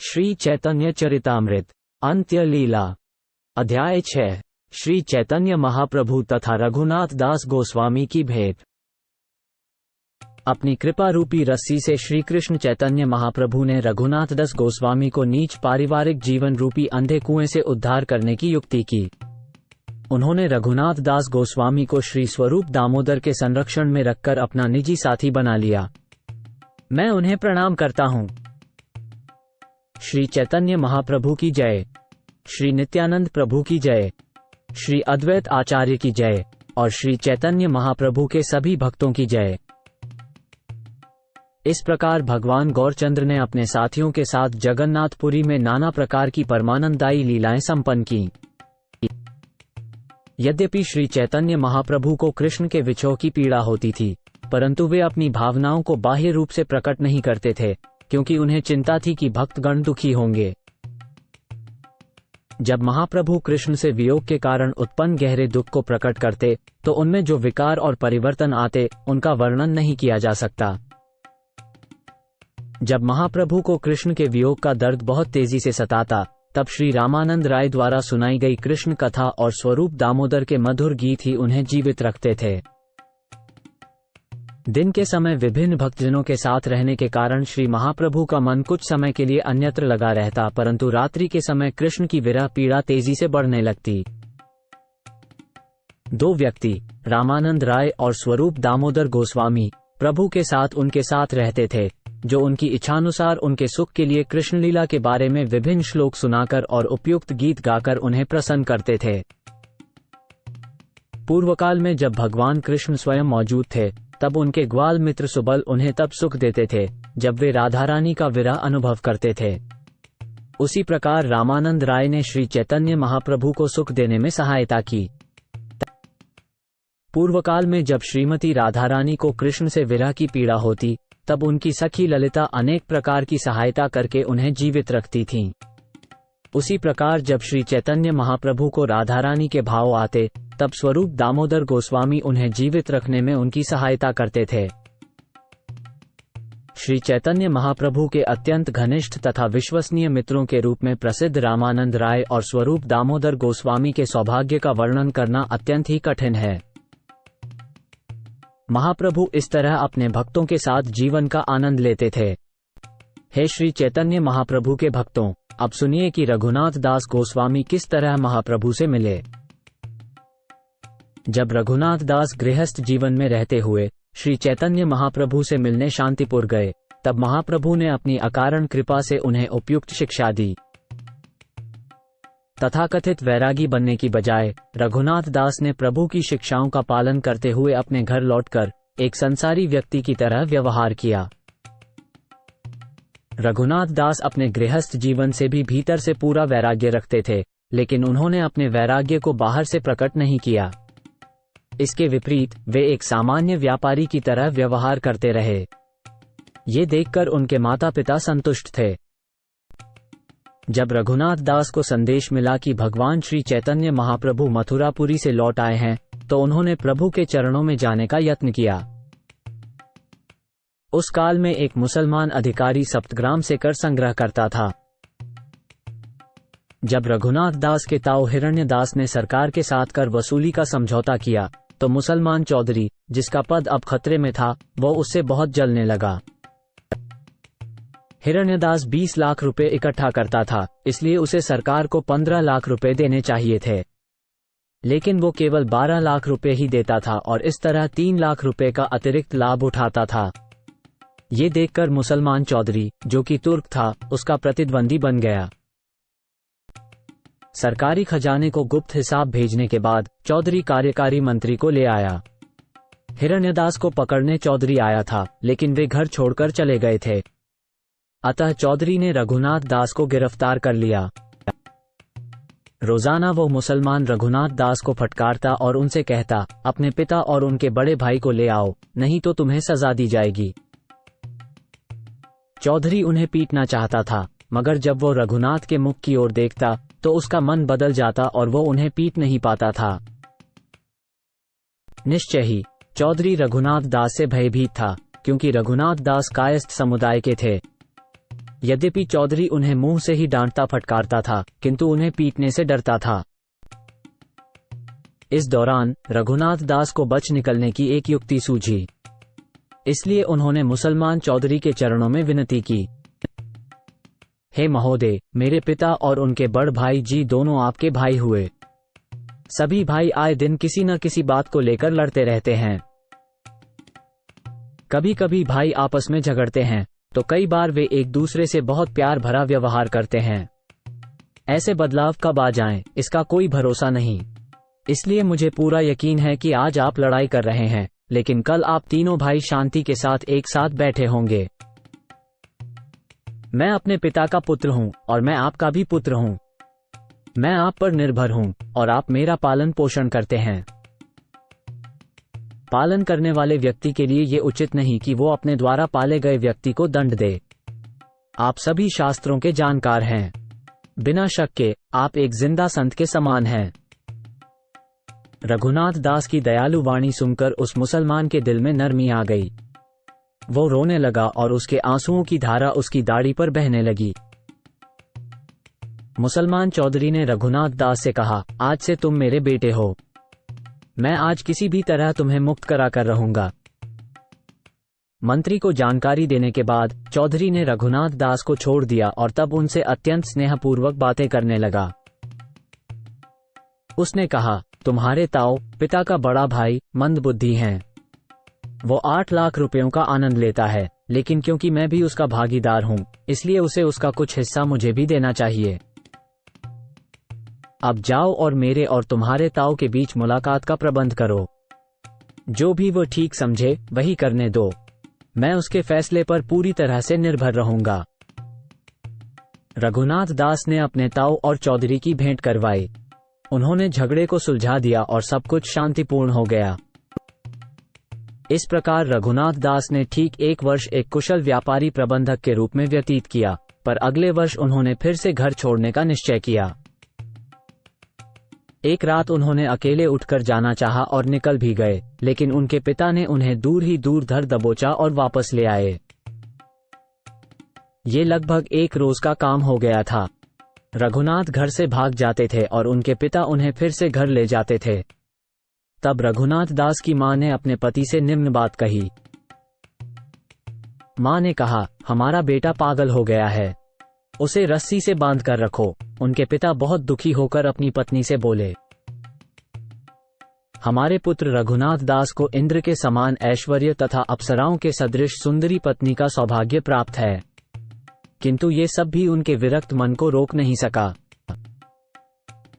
श्री चैतन्य चरितामृत अंत्य लीला अध्याय 6 श्री चैतन्य महाप्रभु तथा रघुनाथ दास गोस्वामी की भेंट। अपनी कृपा रूपी रस्सी से श्री कृष्ण चैतन्य महाप्रभु ने रघुनाथ दास गोस्वामी को नीच पारिवारिक जीवन रूपी अंधे कुएं से उद्धार करने की युक्ति की। उन्होंने रघुनाथ दास गोस्वामी को श्री स्वरूप दामोदर के संरक्षण में रखकर अपना निजी साथी बना लिया। मैं उन्हें प्रणाम करता हूँ। श्री चैतन्य महाप्रभु की जय, श्री नित्यानंद प्रभु की जय, श्री अद्वैत आचार्य की जय और श्री चैतन्य महाप्रभु के सभी भक्तों की जय। इस प्रकार भगवान गौरचंद्र ने अपने साथियों के साथ जगन्नाथपुरी में नाना प्रकार की परमानंददायी लीलाएं संपन्न की। यद्यपि श्री चैतन्य महाप्रभु को कृष्ण के विछोह की पीड़ा होती थी, परंतु वे अपनी भावनाओं को बाह्य रूप से प्रकट नहीं करते थे, क्योंकि उन्हें चिंता थी कि भक्तगण दुखी होंगे। जब महाप्रभु कृष्ण से वियोग के कारण उत्पन्न गहरे दुख को प्रकट करते, तो उनमें जो विकार और परिवर्तन आते, उनका वर्णन नहीं किया जा सकता। जब महाप्रभु को कृष्ण के वियोग का दर्द बहुत तेजी से सताता, तब श्री रामानंद राय द्वारा सुनाई गई कृष्ण कथा और स्वरूप दामोदर के मधुर गीत ही उन्हें जीवित रखते थे। दिन के समय विभिन्न भक्तजनों के साथ रहने के कारण श्री महाप्रभु का मन कुछ समय के लिए अन्यत्र लगा रहता, परंतु रात्रि के समय कृष्ण की विरह पीड़ा तेजी से बढ़ने लगती। दो व्यक्ति, रामानंद राय और स्वरूप दामोदर गोस्वामी, प्रभु के साथ उनके साथ रहते थे, जो उनकी इच्छानुसार उनके सुख के लिए कृष्ण लीला के बारे में विभिन्न श्लोक सुनाकर और उपयुक्त गीत गाकर उन्हें प्रसन्न करते थे। पूर्वकाल में जब भगवान कृष्ण स्वयं मौजूद थे, तब उनके ग्वाल मित्र सुबल उन्हें तब सुख देते थे जब वे राधा रानी का विरह अनुभव करते थे। उसी प्रकार रामानंद राय ने श्री चैतन्य महाप्रभु को सुख देने में सहायता की। पूर्वकाल में जब श्रीमती राधा रानी को कृष्ण से विरह की पीड़ा होती, तब उनकी सखी ललिता अनेक प्रकार की सहायता करके उन्हें जीवित रखती थीं। उसी प्रकार जब श्री चैतन्य महाप्रभु को राधा रानी के भाव आते, तब स्वरूप दामोदर गोस्वामी उन्हें जीवित रखने में उनकी सहायता करते थे। श्री चैतन्य महाप्रभु के अत्यंत घनिष्ठ तथा विश्वसनीय मित्रों के रूप में प्रसिद्ध रामानंद राय और स्वरूप दामोदर गोस्वामी के सौभाग्य का वर्णन करना अत्यंत ही कठिन है। महाप्रभु इस तरह अपने भक्तों के साथ जीवन का आनंद लेते थे। हे श्री चैतन्य महाप्रभु के भक्तों, अब सुनिए कि रघुनाथ दास गोस्वामी किस तरह महाप्रभु से मिले। जब रघुनाथ दास गृहस्थ जीवन में रहते हुए श्री चैतन्य महाप्रभु से मिलने शांतिपुर गए, तब महाप्रभु ने अपनी अकारण कृपा से उन्हें उपयुक्त शिक्षा दी। तथाकथित वैरागी बनने की बजाय रघुनाथ दास ने प्रभु की शिक्षाओं का पालन करते हुए अपने घर लौटकर एक संसारी व्यक्ति की तरह व्यवहार किया। रघुनाथ दास अपने गृहस्थ जीवन से भी भीतर से पूरा वैराग्य रखते थे, लेकिन उन्होंने अपने वैराग्य को बाहर से प्रकट नहीं किया। इसके विपरीत वे एक सामान्य व्यापारी की तरह व्यवहार करते रहे। ये देखकर उनके माता पिता संतुष्ट थे। जब रघुनाथ दास को संदेश मिला कि भगवान श्री चैतन्य महाप्रभु मथुरापुरी से लौट आए हैं, तो उन्होंने प्रभु के चरणों में जाने का यत्न किया। उस काल में एक मुसलमान अधिकारी सप्तग्राम से कर संग्रह करता था। जब रघुनाथ दास के ताऊ हिरण्य दास ने सरकार के साथ कर वसूली का समझौता किया, तो मुसलमान चौधरी, जिसका पद अब खतरे में था, वो उससे बहुत जलने लगा। हिरण्यदास 20 लाख रुपए इकट्ठा करता था, इसलिए उसे सरकार को 15 लाख रुपए देने चाहिए थे, लेकिन वो केवल 12 लाख रुपए ही देता था और इस तरह 3 लाख रुपए का अतिरिक्त लाभ उठाता था। ये देखकर मुसलमान चौधरी, जो कि तुर्क था, उसका प्रतिद्वंदी बन गया। सरकारी खजाने को गुप्त हिसाब भेजने के बाद चौधरी कार्यकारी मंत्री को ले आया। हिरण्यदास को पकड़ने चौधरी आया था, लेकिन वे घर छोड़कर चले गए थे। अतः चौधरी ने रघुनाथ दास को गिरफ्तार कर लिया। रोजाना वो मुसलमान रघुनाथ दास को फटकारता और उनसे कहता, अपने पिता और उनके बड़े भाई को ले आओ, नहीं तो तुम्हें सजा दी जाएगी। चौधरी उन्हें पीटना चाहता था, मगर जब वो रघुनाथ के मुख की ओर देखता, तो उसका मन बदल जाता और वो उन्हें पीट नहीं पाता था। निश्चय ही चौधरी रघुनाथ दास से भयभीत था, क्योंकि रघुनाथ दास कायस्थ समुदाय के थे। यद्यपि चौधरी उन्हें मुंह से ही डांटता फटकारता था, किंतु उन्हें पीटने से डरता था। इस दौरान रघुनाथ दास को बच निकलने की एक युक्ति सूझी, इसलिए उन्होंने मुसलमान चौधरी के चरणों में विनती की, हे महोदय, मेरे पिता और उनके बड़ भाई जी दोनों आपके भाई हुए। सभी भाई आए दिन किसी न किसी बात को लेकर लड़ते रहते हैं। कभी कभी भाई आपस में झगड़ते हैं, तो कई बार वे एक दूसरे से बहुत प्यार भरा व्यवहार करते हैं। ऐसे बदलाव कब आ जाएं, इसका कोई भरोसा नहीं। इसलिए मुझे पूरा यकीन है कि आज आप लड़ाई कर रहे हैं, लेकिन कल आप तीनों भाई शांति के साथ एक साथ बैठे होंगे। मैं अपने पिता का पुत्र हूं और मैं आपका भी पुत्र हूं। मैं आप पर निर्भर हूं और आप मेरा पालन पोषण करते हैं। पालन करने वाले व्यक्ति के लिए ये उचित नहीं कि वो अपने द्वारा पाले गए व्यक्ति को दंड दे। आप सभी शास्त्रों के जानकार हैं। बिना शक के आप एक जिंदा संत के समान हैं। रघुनाथ दास की दयालु वाणी सुनकर उस मुसलमान के दिल में नरमी आ गई। वो रोने लगा और उसके आंसुओं की धारा उसकी दाढ़ी पर बहने लगी। मुसलमान चौधरी ने रघुनाथ दास से कहा, आज से तुम मेरे बेटे हो। मैं आज किसी भी तरह तुम्हें मुक्त करा कर रहूंगा। मंत्री को जानकारी देने के बाद चौधरी ने रघुनाथ दास को छोड़ दिया और तब उनसे अत्यंत स्नेहपूर्वक बातें करने लगा। उसने कहा, तुम्हारे ताऊ पिता का बड़ा भाई मंदबुद्धि हैं। वो 8 लाख रुपयों का आनंद लेता है, लेकिन क्योंकि मैं भी उसका भागीदार हूं, इसलिए उसे उसका कुछ हिस्सा मुझे भी देना चाहिए। अब जाओ और मेरे और तुम्हारे ताऊ के बीच मुलाकात का प्रबंध करो। जो भी वो ठीक समझे वही करने दो। मैं उसके फैसले पर पूरी तरह से निर्भर रहूंगा। रघुनाथ दास ने अपने ताऊ और चौधरी की भेंट करवाई। उन्होंने झगड़े को सुलझा दिया और सब कुछ शांतिपूर्ण हो गया। इस प्रकार रघुनाथ दास ने ठीक 1 वर्ष एक कुशल व्यापारी प्रबंधक के रूप में व्यतीत किया, पर अगले वर्ष उन्होंने फिर से घर छोड़ने का निश्चय किया। एक रात उन्होंने अकेले उठकर जाना चाहा और निकल भी गए, लेकिन उनके पिता ने उन्हें दूर ही दूर धर दबोचा और वापस ले आए। ये लगभग 1 रोज का काम हो गया था। रघुनाथ घर से भाग जाते थे और उनके पिता उन्हें फिर से घर ले जाते थे। तब रघुनाथ दास की मां ने अपने पति से निम्न बात कही। मां ने कहा, हमारा बेटा पागल हो गया है, उसे रस्सी से बांध कर रखो। उनके पिता बहुत दुखी होकर अपनी पत्नी से बोले, हमारे पुत्र रघुनाथ दास को इंद्र के समान ऐश्वर्य तथा अप्सराओं के सदृश सुंदरी पत्नी का सौभाग्य प्राप्त है, किंतु ये सब भी उनके विरक्त मन को रोक नहीं सका।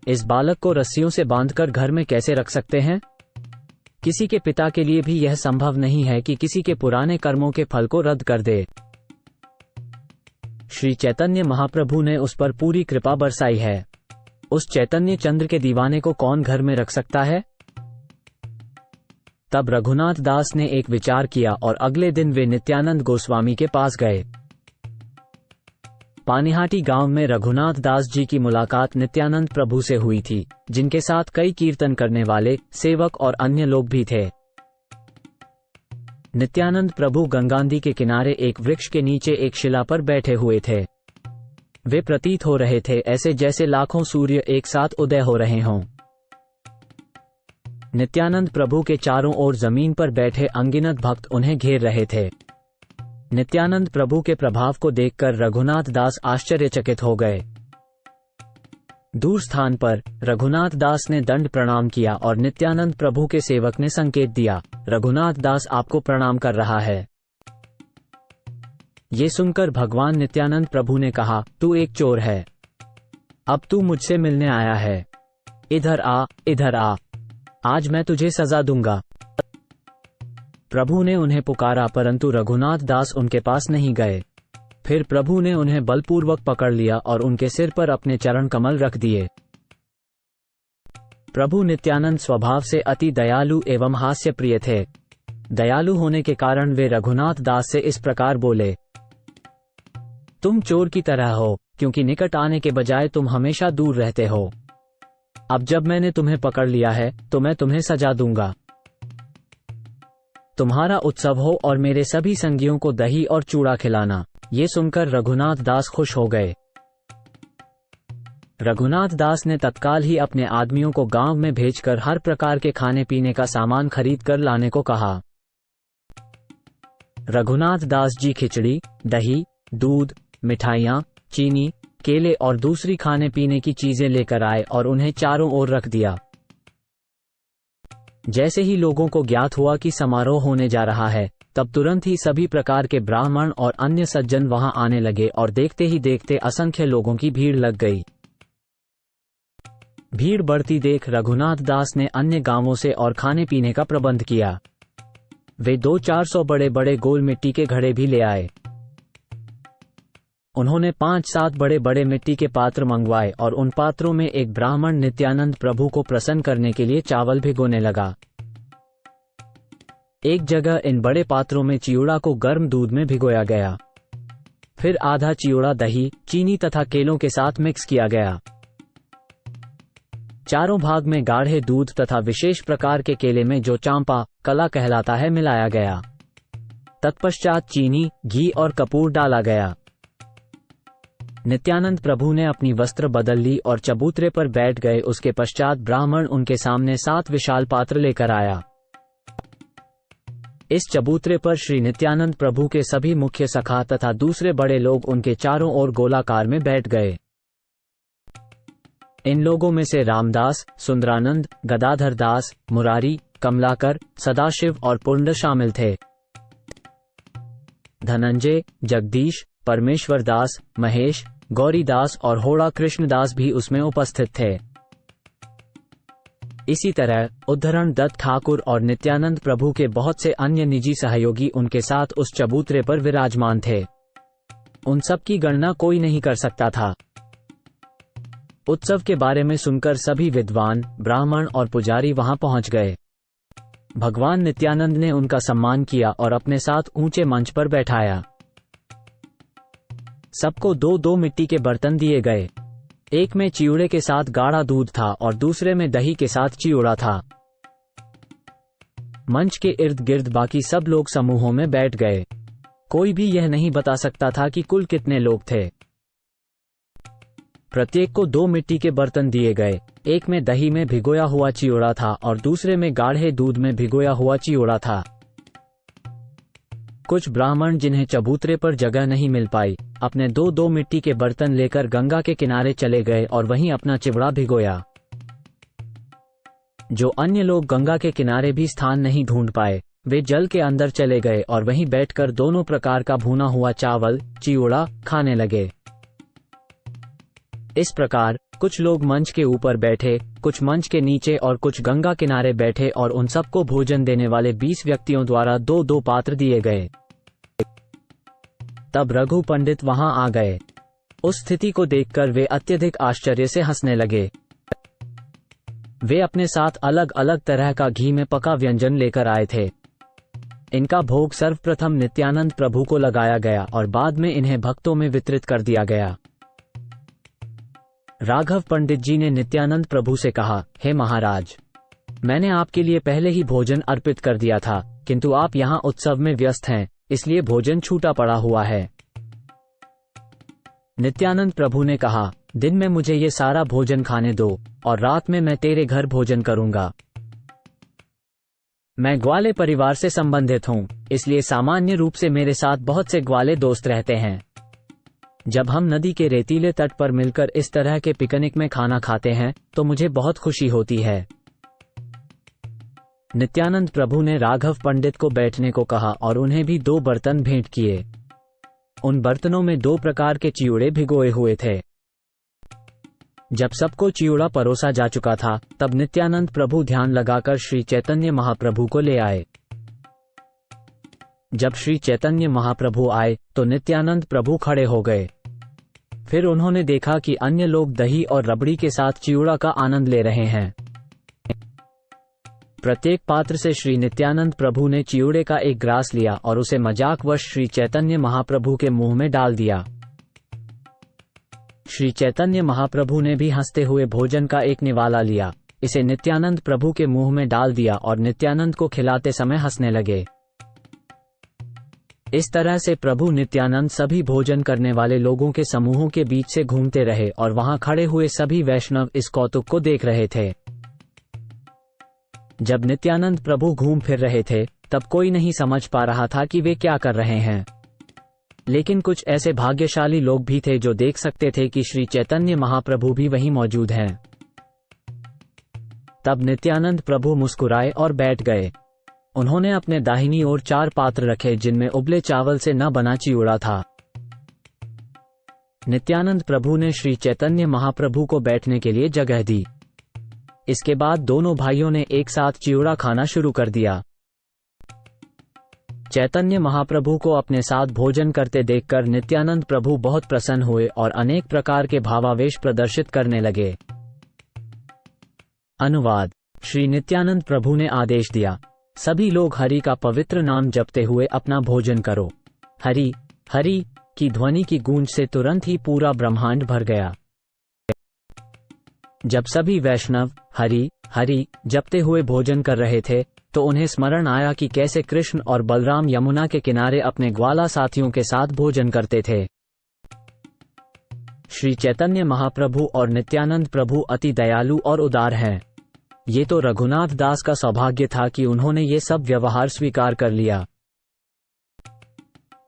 इस बालक को रस्सियों से बांधकर घर में कैसे रख सकते हैं? किसी के पिता के लिए भी यह संभव नहीं है कि किसी के पुराने कर्मों के फल को रद्द कर दे। श्री चैतन्य महाप्रभु ने उस पर पूरी कृपा बरसाई है। उस चैतन्य चंद्र के दीवाने को कौन घर में रख सकता है? तब रघुनाथ दास ने एक विचार किया और अगले दिन वे नित्यानंद गोस्वामी के पास गए। पानिहाटी गांव में रघुनाथ दास जी की मुलाकात नित्यानंद प्रभु से हुई थी, जिनके साथ कई कीर्तन करने वाले सेवक और अन्य लोग भी थे। नित्यानंद प्रभु गंगा नदी के किनारे एक वृक्ष के नीचे एक शिला पर बैठे हुए थे। वे प्रतीत हो रहे थे ऐसे जैसे लाखों सूर्य एक साथ उदय हो रहे हों। नित्यानंद प्रभु के चारों ओर जमीन पर बैठे अनगिनत भक्त उन्हें घेर रहे थे। नित्यानंद प्रभु के प्रभाव को देखकर रघुनाथ दास आश्चर्यचकित हो गए। दूर स्थान पर रघुनाथ दास ने दंड प्रणाम किया और नित्यानंद प्रभु के सेवक ने संकेत दिया, रघुनाथ दास आपको प्रणाम कर रहा है। ये सुनकर भगवान नित्यानंद प्रभु ने कहा, तू एक चोर है। अब तू मुझसे मिलने आया है। इधर आ, इधर आ। आज मैं तुझे सजा दूंगा। प्रभु ने उन्हें पुकारा, परंतु रघुनाथ दास उनके पास नहीं गए। फिर प्रभु ने उन्हें बलपूर्वक पकड़ लिया और उनके सिर पर अपने चरण कमल रख दिए। प्रभु नित्यानंद स्वभाव से अति दयालु एवं हास्य प्रिय थे। दयालु होने के कारण वे रघुनाथ दास से इस प्रकार बोले, तुम चोर की तरह हो, क्योंकि निकट आने के बजाय तुम हमेशा दूर रहते हो। अब जब मैंने तुम्हें पकड़ लिया है तो मैं तुम्हें सजा दूंगा। तुम्हारा उत्सव हो और मेरे सभी संगियों को दही और चूड़ा खिलाना। ये सुनकर रघुनाथ दास खुश हो गए। रघुनाथ दास ने तत्काल ही अपने आदमियों को गांव में भेजकर हर प्रकार के खाने पीने का सामान खरीद कर लाने को कहा। रघुनाथ दास जी खिचड़ी, दही, दूध, मिठाइयाँ, चीनी, केले और दूसरी खाने पीने की चीजें लेकर आए और उन्हें चारों ओर रख दिया। जैसे ही लोगों को ज्ञात हुआ कि समारोह होने जा रहा है, तब तुरंत ही सभी प्रकार के ब्राह्मण और अन्य सज्जन वहां आने लगे और देखते ही देखते असंख्य लोगों की भीड़ लग गई। भीड़ बढ़ती देख रघुनाथ दास ने अन्य गांवों से और खाने पीने का प्रबंध किया। वे 200-400 बड़े बड़े गोल मिट्टी के घड़े भी ले आए। उन्होंने 5-7 बड़े बड़े मिट्टी के पात्र मंगवाए और उन पात्रों में एक ब्राह्मण नित्यानंद प्रभु को प्रसन्न करने के लिए चावल भिगोने लगा। एक जगह इन बड़े पात्रों में चियूड़ा को गर्म दूध में भिगोया गया। फिर आधा चियूड़ा दही, चीनी तथा केलों के साथ मिक्स किया गया। चारों भाग में गाढ़े दूध तथा विशेष प्रकार के केले में जो चांपा कला कहलाता है मिलाया गया। तत्पश्चात चीनी, घी और कपूर डाला गया। नित्यानंद प्रभु ने अपनी वस्त्र बदल ली और चबूतरे पर बैठ गए। उसके पश्चात ब्राह्मण उनके सामने 7 विशाल पात्र लेकर आया। इस चबूतरे पर श्री नित्यानंद प्रभु के सभी मुख्य सखा तथा दूसरे बड़े लोग उनके चारों ओर गोलाकार में बैठ गए। इन लोगों में से रामदास, सुंदरानंद, गदाधर दास, मुरारी, कमलाकर, सदाशिव और पूर्ण शामिल थे। धनंजय, जगदीश, परमेश्वर दास, महेश, गौरीदास और होड़ा कृष्णदास भी उसमें उपस्थित थे। इसी तरह उद्धरण दत्त ठाकुर और नित्यानंद प्रभु के बहुत से अन्य निजी सहयोगी उनके साथ उस चबूतरे पर विराजमान थे। उन सब की गणना कोई नहीं कर सकता था। उत्सव के बारे में सुनकर सभी विद्वान, ब्राह्मण और पुजारी वहां पहुंच गए। भगवान नित्यानंद ने उनका सम्मान किया और अपने साथ ऊंचे मंच पर बैठाया। सबको 2-2 मिट्टी के बर्तन दिए गए। एक में चियूड़े के साथ गाढ़ा दूध था और दूसरे में दही के साथ चियूड़ा था। मंच के इर्द गिर्द बाकी सब लोग समूहों में बैठ गए। कोई भी यह नहीं बता सकता था कि कुल कितने लोग थे। प्रत्येक को 2 मिट्टी के बर्तन दिए गए। एक में दही में भिगोया हुआ चियूड़ा था और दूसरे में गाढ़े दूध में भिगोया हुआ चियूड़ा था। कुछ ब्राह्मण जिन्हें चबूतरे पर जगह नहीं मिल पाई, अपने 2-2 मिट्टी के बर्तन लेकर गंगा के किनारे चले गए और वहीं अपना चिवड़ा भिगोया। जो अन्य लोग गंगा के किनारे भी स्थान नहीं ढूंढ पाए, वे जल के अंदर चले गए और वहीं बैठकर दोनों प्रकार का भुना हुआ चावल, चिवड़ा खाने लगे। इस प्रकार कुछ लोग मंच के ऊपर बैठे, कुछ मंच के नीचे और कुछ गंगा किनारे बैठे और उन सबको भोजन देने वाले 20 व्यक्तियों द्वारा 2-2 पात्र दिए गए। तब रघु पंडित वहां आ गए। उस स्थिति को देखकर वे अत्यधिक आश्चर्य से हंसने लगे। वे अपने साथ अलग अलग तरह का घी में पका व्यंजन लेकर आए थे। इनका भोग सर्वप्रथम नित्यानंद प्रभु को लगाया गया और बाद में इन्हें भक्तों में वितरित कर दिया गया। राघव पंडित जी ने नित्यानंद प्रभु से कहा, हे महाराज, मैंने आपके लिए पहले ही भोजन अर्पित कर दिया था, किंतु आप यहाँ उत्सव में व्यस्त हैं, इसलिए भोजन छूटा पड़ा हुआ है। नित्यानंद प्रभु ने कहा, दिन में मुझे ये सारा भोजन खाने दो और रात में मैं तेरे घर भोजन करूंगा। मैं ग्वाले परिवार से संबंधित हूँ, इसलिए सामान्य रूप से मेरे साथ बहुत से ग्वाले दोस्त रहते हैं। जब हम नदी के रेतीले तट पर मिलकर इस तरह के पिकनिक में खाना खाते हैं तो मुझे बहुत खुशी होती है। नित्यानंद प्रभु ने राघव पंडित को बैठने को कहा और उन्हें भी 2 बर्तन भेंट किए। उन बर्तनों में 2 प्रकार के चियूड़े भिगोए हुए थे। जब सबको चियूड़ा परोसा जा चुका था, तब नित्यानंद प्रभु ध्यान लगाकर श्री चैतन्य महाप्रभु को ले आए। जब श्री चैतन्य महाप्रभु आए तो नित्यानंद प्रभु खड़े हो गए। फिर उन्होंने देखा कि अन्य लोग दही और रबड़ी के साथ चियूड़ा का आनंद ले रहे हैं। प्रत्येक पात्र से श्री नित्यानंद प्रभु ने चियूड़े का एक ग्रास लिया और उसे मजाकवश श्री चैतन्य महाप्रभु के मुंह में डाल दिया। श्री चैतन्य महाप्रभु ने भी हंसते हुए भोजन का एक निवाला लिया, इसे नित्यानंद प्रभु के मुंह में डाल दिया और नित्यानंद को खिलाते समय हंसने लगे। इस तरह से प्रभु नित्यानंद सभी भोजन करने वाले लोगों के समूहों के बीच से घूमते रहे और वहां खड़े हुए सभी वैष्णव इस कौतुक को देख रहे थे। जब नित्यानंद प्रभु घूम फिर रहे थे तब कोई नहीं समझ पा रहा था कि वे क्या कर रहे हैं, लेकिन कुछ ऐसे भाग्यशाली लोग भी थे जो देख सकते थे कि श्री चैतन्य महाप्रभु भी वहीं मौजूद हैं। तब नित्यानंद प्रभु मुस्कुराए और बैठ गए। उन्होंने अपने दाहिनी ओर 4 पात्र रखे जिनमें उबले चावल से न बना चिवड़ा था। नित्यानंद प्रभु ने श्री चैतन्य महाप्रभु को बैठने के लिए जगह दी। इसके बाद दोनों भाइयों ने एक साथ चिवड़ा खाना शुरू कर दिया। चैतन्य महाप्रभु को अपने साथ भोजन करते देखकर नित्यानंद प्रभु बहुत प्रसन्न हुए और अनेक प्रकार के भावावेश प्रदर्शित करने लगे। अनुवाद। श्री नित्यानंद प्रभु ने आदेश दिया, सभी लोग हरि का पवित्र नाम जपते हुए अपना भोजन करो। हरि हरि की ध्वनि की गूंज से तुरंत ही पूरा ब्रह्मांड भर गया। जब सभी वैष्णव हरि हरि जपते हुए भोजन कर रहे थे तो उन्हें स्मरण आया कि कैसे कृष्ण और बलराम यमुना के किनारे अपने ग्वाला साथियों के साथ भोजन करते थे। श्री चैतन्य महाप्रभु और नित्यानंद प्रभु अति दयालु और उदार हैं। ये तो रघुनाथ दास का सौभाग्य था कि उन्होंने ये सब व्यवहार स्वीकार कर लिया।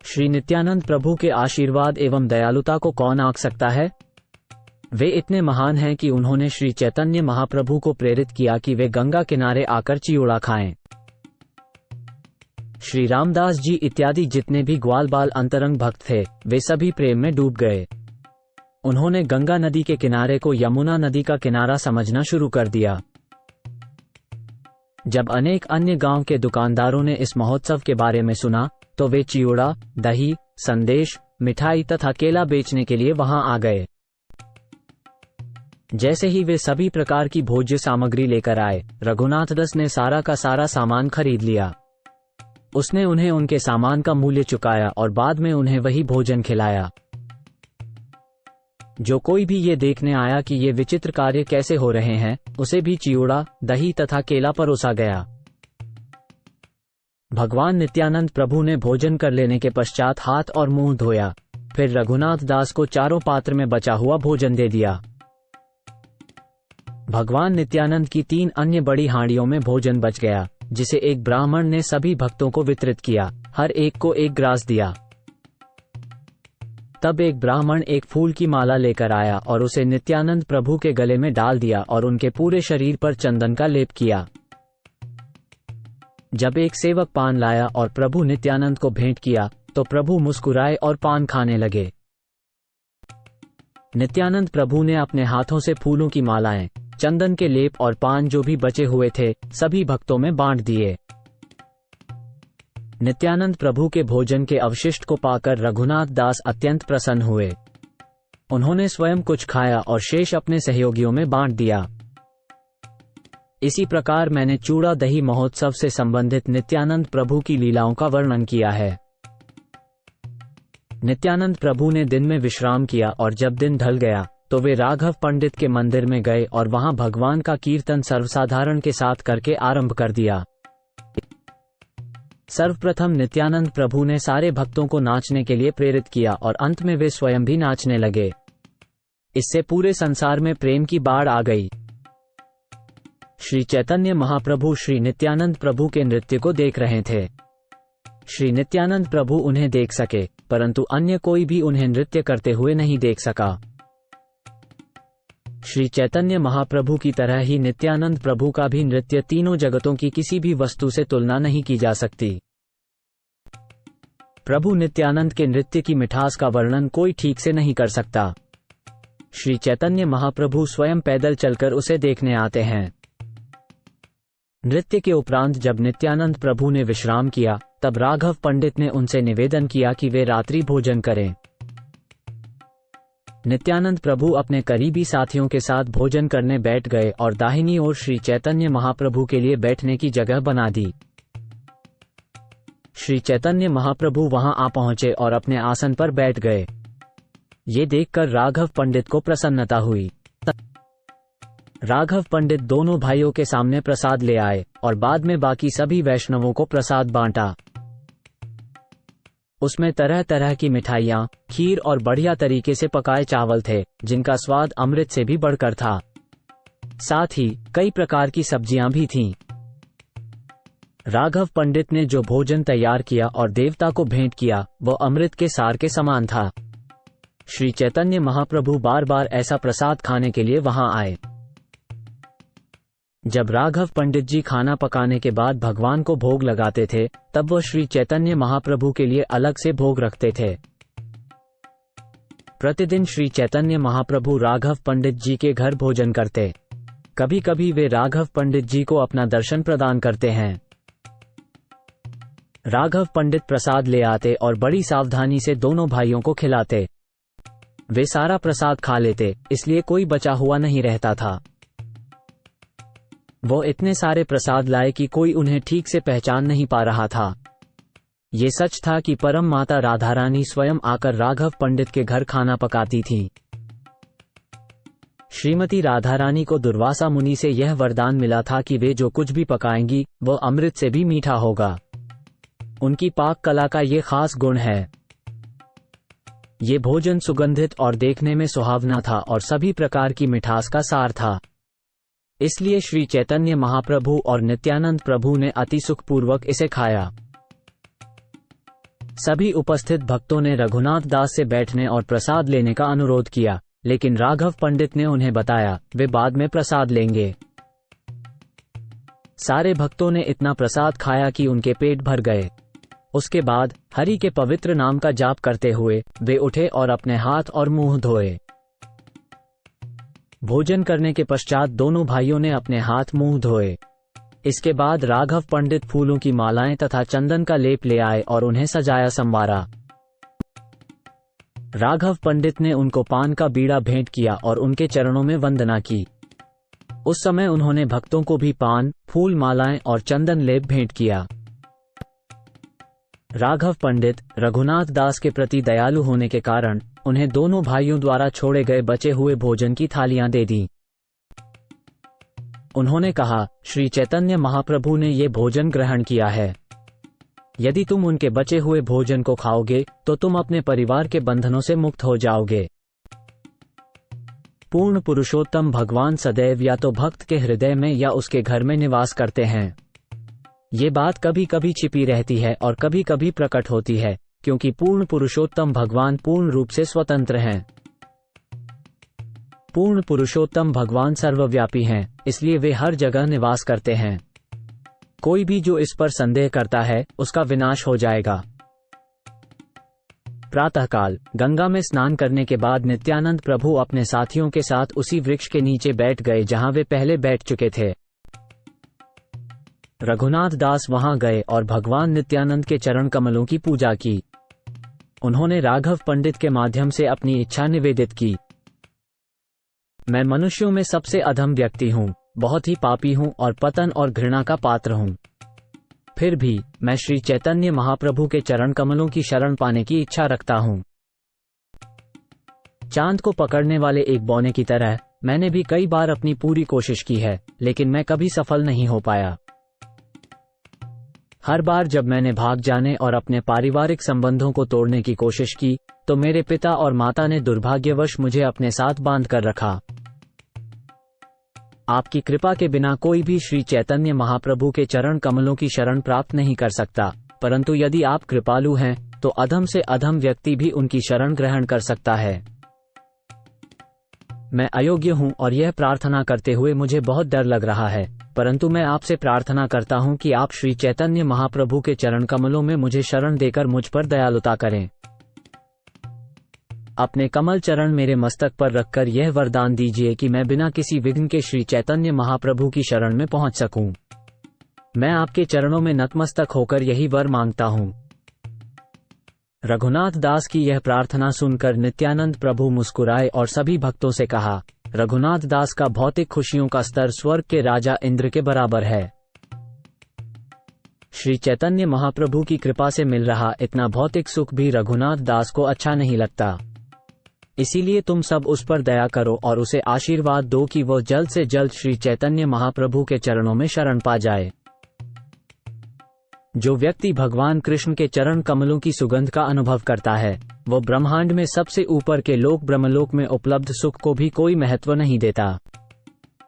श्री नित्यानंद प्रभु के आशीर्वाद एवं दयालुता को कौन आंक सकता है। वे इतने महान हैं कि उन्होंने श्री चैतन्य महाप्रभु को प्रेरित किया कि वे गंगा किनारे आकर चिवड़ा खाएं। श्री रामदास जी इत्यादि जितने भी ग्वाल बाल अंतरंग भक्त थे वे सभी प्रेम में डूब गए। उन्होंने गंगा नदी के किनारे को यमुना नदी का किनारा समझना शुरू कर दिया। जब अनेक अन्य गांव के दुकानदारों ने इस महोत्सव के बारे में सुना तो वे चिवड़ा, दही, संदेश, मिठाई तथा केला बेचने के लिए वहां आ गए। जैसे ही वे सभी प्रकार की भोज्य सामग्री लेकर आए, रघुनाथ दास ने सारा का सारा सामान खरीद लिया। उसने उन्हें उनके सामान का मूल्य चुकाया और बाद में उन्हें वही भोजन खिलाया। जो कोई भी ये देखने आया कि ये विचित्र कार्य कैसे हो रहे हैं, उसे भी चिवड़ा, दही तथा केला परोसा गया। भगवान नित्यानंद प्रभु ने भोजन कर लेने के पश्चात हाथ और मुंह धोया, फिर रघुनाथ दास को चारों पात्र में बचा हुआ भोजन दे दिया। भगवान नित्यानंद की 3 अन्य बड़ी हांडियों में भोजन बच गया, जिसे एक ब्राह्मण ने सभी भक्तों को वितरित किया। हर एक को एक ग्रास दिया। तब एक ब्राह्मण एक फूल की माला लेकर आया और उसे नित्यानंद प्रभु के गले में डाल दिया और उनके पूरे शरीर पर चंदन का लेप किया। जब एक सेवक पान लाया और प्रभु नित्यानंद को भेंट किया तो प्रभु मुस्कुराए और पान खाने लगे। नित्यानंद प्रभु ने अपने हाथों से फूलों की मालाएं, चंदन के लेप और पान जो भी बचे हुए थे सभी भक्तों में बांट दिए। नित्यानंद प्रभु के भोजन के अवशिष्ट को पाकर रघुनाथ दास अत्यंत प्रसन्न हुए। उन्होंने स्वयं कुछ खाया और शेष अपने सहयोगियों में बांट दिया। इसी प्रकार मैंने चूड़ा दही महोत्सव से संबंधित नित्यानंद प्रभु की लीलाओं का वर्णन किया है। नित्यानंद प्रभु ने दिन में विश्राम किया और जब दिन ढल गया तो वे राघव पंडित के मंदिर में गए और वहां भगवान का कीर्तन सर्वसाधारण के साथ करके आरंभ कर दिया। सर्वप्रथम नित्यानंद प्रभु ने सारे भक्तों को नाचने के लिए प्रेरित किया और अंत में वे स्वयं भी नाचने लगे। इससे पूरे संसार में प्रेम की बाढ़ आ गई। श्री चैतन्य महाप्रभु श्री नित्यानंद प्रभु के नृत्य को देख रहे थे। श्री नित्यानंद प्रभु उन्हें देख सके, परंतु अन्य कोई भी उन्हें नृत्य करते हुए नहीं देख सका। श्री चैतन्य महाप्रभु की तरह ही नित्यानंद प्रभु का भी नृत्य तीनों जगतों की किसी भी वस्तु से तुलना नहीं की जा सकती। प्रभु नित्यानंद के नृत्य की मिठास का वर्णन कोई ठीक से नहीं कर सकता। श्री चैतन्य महाप्रभु स्वयं पैदल चलकर उसे देखने आते हैं। नृत्य के उपरांत जब नित्यानंद प्रभु ने विश्राम किया तब राघव पंडित ने उनसे निवेदन किया कि वे रात्रि भोजन करें। नित्यानंद प्रभु अपने करीबी साथियों के साथ भोजन करने बैठ गए और दाहिनी ओर श्री चैतन्य महाप्रभु के लिए बैठने की जगह बना दी। श्री चैतन्य महाप्रभु वहां आ पहुंचे और अपने आसन पर बैठ गए। ये देखकर राघव पंडित को प्रसन्नता हुई। राघव पंडित दोनों भाइयों के सामने प्रसाद ले आए और बाद में बाकी सभी वैष्णवों को प्रसाद बांटा। उसमें तरह तरह की मिठाइयाँ, खीर और बढ़िया तरीके से पकाए चावल थे, जिनका स्वाद अमृत से भी बढ़कर था। साथ ही कई प्रकार की सब्जियां भी थीं। राघव पंडित ने जो भोजन तैयार किया और देवता को भेंट किया, वह अमृत के सार के समान था। श्री चैतन्य महाप्रभु बार बार ऐसा प्रसाद खाने के लिए वहां आए। जब राघव पंडित जी खाना पकाने के बाद भगवान को भोग लगाते थे, तब वह श्री चैतन्य महाप्रभु के लिए अलग से भोग रखते थे। प्रतिदिन श्री चैतन्य महाप्रभु राघव पंडित जी के घर भोजन करते। कभी कभी वे राघव पंडित जी को अपना दर्शन प्रदान करते हैं। राघव पंडित प्रसाद ले आते और बड़ी सावधानी से दोनों भाइयों को खिलाते। वे सारा प्रसाद खा लेते, इसलिए कोई बचा हुआ नहीं रहता था। वो इतने सारे प्रसाद लाए कि कोई उन्हें ठीक से पहचान नहीं पा रहा था। ये सच था कि परम माता राधा रानी स्वयं आकर राघव पंडित के घर खाना पकाती थी। श्रीमती राधा रानी को दुर्वासा मुनि से यह वरदान मिला था कि वे जो कुछ भी पकाएंगी, वह अमृत से भी मीठा होगा। उनकी पाक कला का ये खास गुण है। ये भोजन सुगंधित और देखने में सुहावना था और सभी प्रकार की मिठास का सार था। इसलिए श्री चैतन्य महाप्रभु और नित्यानंद प्रभु ने अति सुखपूर्वक इसे खाया। सभी उपस्थित भक्तों ने रघुनाथ दास से बैठने और प्रसाद लेने का अनुरोध किया, लेकिन राघव पंडित ने उन्हें बताया वे बाद में प्रसाद लेंगे। सारे भक्तों ने इतना प्रसाद खाया कि उनके पेट भर गए। उसके बाद हरि के पवित्र नाम का जाप करते हुए वे उठे और अपने हाथ और मुंह धोए। भोजन करने के पश्चात दोनों भाइयों ने अपने हाथ मुंह धोए। इसके बाद राघव पंडित फूलों की मालाएं तथा चंदन का लेप ले आए और उन्हें सजाया संवारा। राघव पंडित ने उनको पान का बीड़ा भेंट किया और उनके चरणों में वंदना की। उस समय उन्होंने भक्तों को भी पान, फूल मालाएं और चंदन लेप भेंट किया। राघव पंडित रघुनाथ दास के प्रति दयालु होने के कारण उन्हें दोनों भाइयों द्वारा छोड़े गए बचे हुए भोजन की थालियां दे दी। उन्होंने कहा, श्री चैतन्य महाप्रभु ने ये भोजन ग्रहण किया है। यदि तुम उनके बचे हुए भोजन को खाओगे तो तुम अपने परिवार के बंधनों से मुक्त हो जाओगे। पूर्ण पुरुषोत्तम भगवान सदैव या तो भक्त के हृदय में या उसके घर में निवास करते हैं। ये बात कभी कभी छिपी रहती है और कभी कभी प्रकट होती है, क्योंकि पूर्ण पुरुषोत्तम भगवान पूर्ण रूप से स्वतंत्र हैं। पूर्ण पुरुषोत्तम भगवान सर्वव्यापी हैं, इसलिए वे हर जगह निवास करते हैं। कोई भी जो इस पर संदेह करता है, उसका विनाश हो जाएगा। प्रातःकाल गंगा में स्नान करने के बाद नित्यानंद प्रभु अपने साथियों के साथ उसी वृक्ष के नीचे बैठ गए जहां वे पहले बैठ चुके थे। रघुनाथ दास वहां गए और भगवान नित्यानंद के चरण कमलों की पूजा की। उन्होंने राघव पंडित के माध्यम से अपनी इच्छा निवेदित की। मैं मनुष्यों में सबसे अधम व्यक्ति हूँ, बहुत ही पापी हूँ और पतन और घृणा का पात्र हूँ। फिर भी मैं श्री चैतन्य महाप्रभु के चरण कमलों की शरण पाने की इच्छा रखता हूँ। चांद को पकड़ने वाले एक बौने की तरह मैंने भी कई बार अपनी पूरी कोशिश की है, लेकिन मैं कभी सफल नहीं हो पाया। हर बार जब मैंने भाग जाने और अपने पारिवारिक संबंधों को तोड़ने की कोशिश की, तो मेरे पिता और माता ने दुर्भाग्यवश मुझे अपने साथ बांध कर रखा। आपकी कृपा के बिना कोई भी श्री चैतन्य महाप्रभु के चरण कमलों की शरण प्राप्त नहीं कर सकता, परंतु यदि आप कृपालु हैं, तो अधम से अधम व्यक्ति भी उनकी शरण ग्रहण कर सकता है। मैं अयोग्य हूं और यह प्रार्थना करते हुए मुझे बहुत डर लग रहा है, परंतु मैं आपसे प्रार्थना करता हूं कि आप श्री चैतन्य महाप्रभु के चरण कमलों में मुझे शरण देकर मुझ पर दयालुता करें। अपने कमल चरण मेरे मस्तक पर रखकर यह वरदान दीजिए कि मैं बिना किसी विघ्न के श्री चैतन्य महाप्रभु की शरण में पहुंच सकूं। मैं आपके चरणों में नतमस्तक होकर यही वर मांगता हूं। रघुनाथ दास की यह प्रार्थना सुनकर नित्यानंद प्रभु मुस्कुराए और सभी भक्तों से कहा, रघुनाथ दास का भौतिक खुशियों का स्तर स्वर्ग के राजा इंद्र के बराबर है। श्री चैतन्य महाप्रभु की कृपा से मिल रहा इतना भौतिक सुख भी रघुनाथ दास को अच्छा नहीं लगता। इसीलिए तुम सब उस पर दया करो और उसे आशीर्वाद दो कि वो जल्द से जल्द श्री चैतन्य महाप्रभु के चरणों में शरण पा जाए। जो व्यक्ति भगवान कृष्ण के चरण कमलों की सुगंध का अनुभव करता है, वो ब्रह्मांड में सबसे ऊपर के लोक ब्रह्मलोक में उपलब्ध सुख को भी कोई महत्व नहीं देता।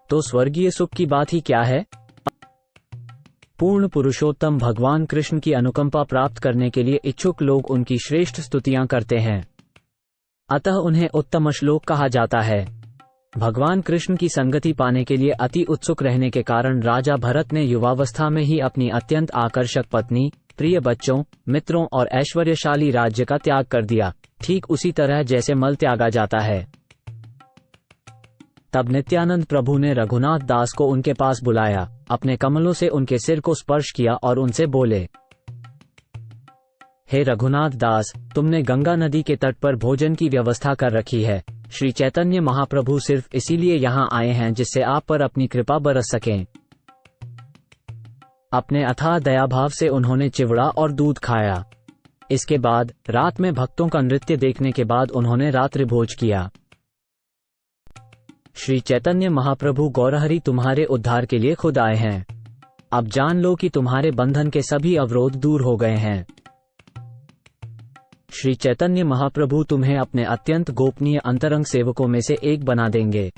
तो स्वर्गीय सुख की बात ही क्या है? पूर्ण पुरुषोत्तम भगवान कृष्ण की अनुकंपा प्राप्त करने के लिए इच्छुक लोग उनकी श्रेष्ठ स्तुतियां करते हैं, अतः उन्हें उत्तम श्लोक कहा जाता है। भगवान कृष्ण की संगति पाने के लिए अति उत्सुक रहने के कारण राजा भरत ने युवावस्था में ही अपनी अत्यंत आकर्षक पत्नी, प्रिय बच्चों, मित्रों और ऐश्वर्यशाली राज्य का त्याग कर दिया, ठीक उसी तरह जैसे मल त्यागा जाता है। तब नित्यानंद प्रभु ने रघुनाथ दास को उनके पास बुलाया, अपने कमलों से उनके सिर को स्पर्श किया और उनसे बोले, हे रघुनाथ दास, तुमने गंगा नदी के तट पर भोजन की व्यवस्था कर रखी है। श्री चैतन्य महाप्रभु सिर्फ इसीलिए यहाँ आए हैं जिससे आप पर अपनी कृपा बरस सकें। अपने अथाह दयाभाव से उन्होंने चिवड़ा और दूध खाया। इसके बाद रात में भक्तों का नृत्य देखने के बाद उन्होंने रात्रि भोज किया। श्री चैतन्य महाप्रभु गौरहरि तुम्हारे उद्धार के लिए खुद आए हैं। अब जान लो कि तुम्हारे बंधन के सभी अवरोध दूर हो गए हैं। श्री चैतन्य महाप्रभु तुम्हें अपने अत्यंत गोपनीय अंतरंग सेवकों में से एक बना देंगे।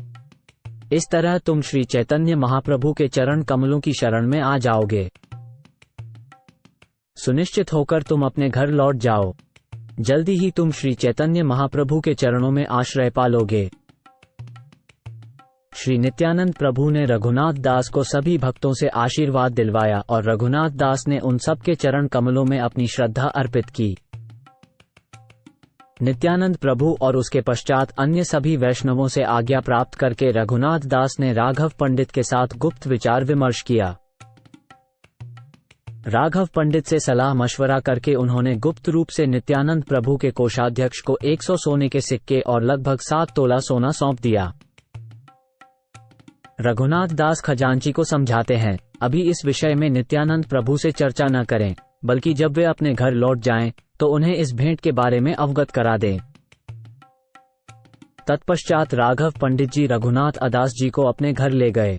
इस तरह तुम श्री चैतन्य महाप्रभु के चरण कमलों की शरण में आ जाओगे। सुनिश्चित होकर तुम अपने घर लौट जाओ। जल्दी ही तुम श्री चैतन्य महाप्रभु के चरणों में आश्रय पालोगे। श्री नित्यानंद प्रभु ने रघुनाथ दास को सभी भक्तों से आशीर्वाद दिलवाया और रघुनाथ दास ने उन सब के चरण कमलों में अपनी श्रद्धा अर्पित की। नित्यानंद प्रभु और उसके पश्चात अन्य सभी वैष्णवों से आज्ञा प्राप्त करके रघुनाथ दास ने राघव पंडित के साथ गुप्त विचार विमर्श किया। राघव पंडित से सलाह मशवरा करके उन्होंने गुप्त रूप से नित्यानंद प्रभु के कोषाध्यक्ष को 100 सोने के सिक्के और लगभग 7 तोला सोना सौंप दिया। रघुनाथ दास खजांची को समझाते हैं, अभी इस विषय में नित्यानंद प्रभु से चर्चा न करें, बल्कि जब वे अपने घर लौट जाएं, तो उन्हें इस भेंट के बारे में अवगत करा दें। तत्पश्चात राघव पंडित जी रघुनाथ अदास जी को अपने घर ले गए।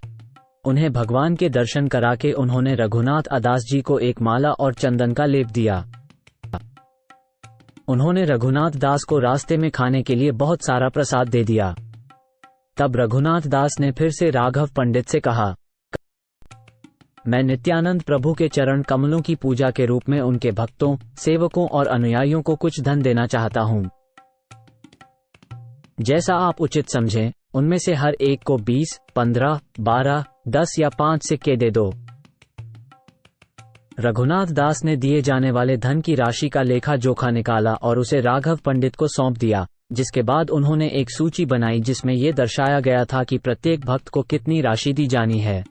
उन्हें भगवान के दर्शन करा के उन्होंने रघुनाथ अदास जी को एक माला और चंदन का लेप दिया। उन्होंने रघुनाथ दास को रास्ते में खाने के लिए बहुत सारा प्रसाद दे दिया। तब रघुनाथ दास ने फिर से राघव पंडित से कहा, मैं नित्यानंद प्रभु के चरण कमलों की पूजा के रूप में उनके भक्तों, सेवकों और अनुयायियों को कुछ धन देना चाहता हूं। जैसा आप उचित समझें, उनमें से हर एक को 20, 15, 12, 10 या 5 सिक्के दे दो। रघुनाथ दास ने दिए जाने वाले धन की राशि का लेखा जोखा निकाला और उसे राघव पंडित को सौंप दिया, जिसके बाद उन्होंने एक सूची बनाई जिसमें यह दर्शाया गया था कि प्रत्येक भक्त को कितनी राशि दी जानी है।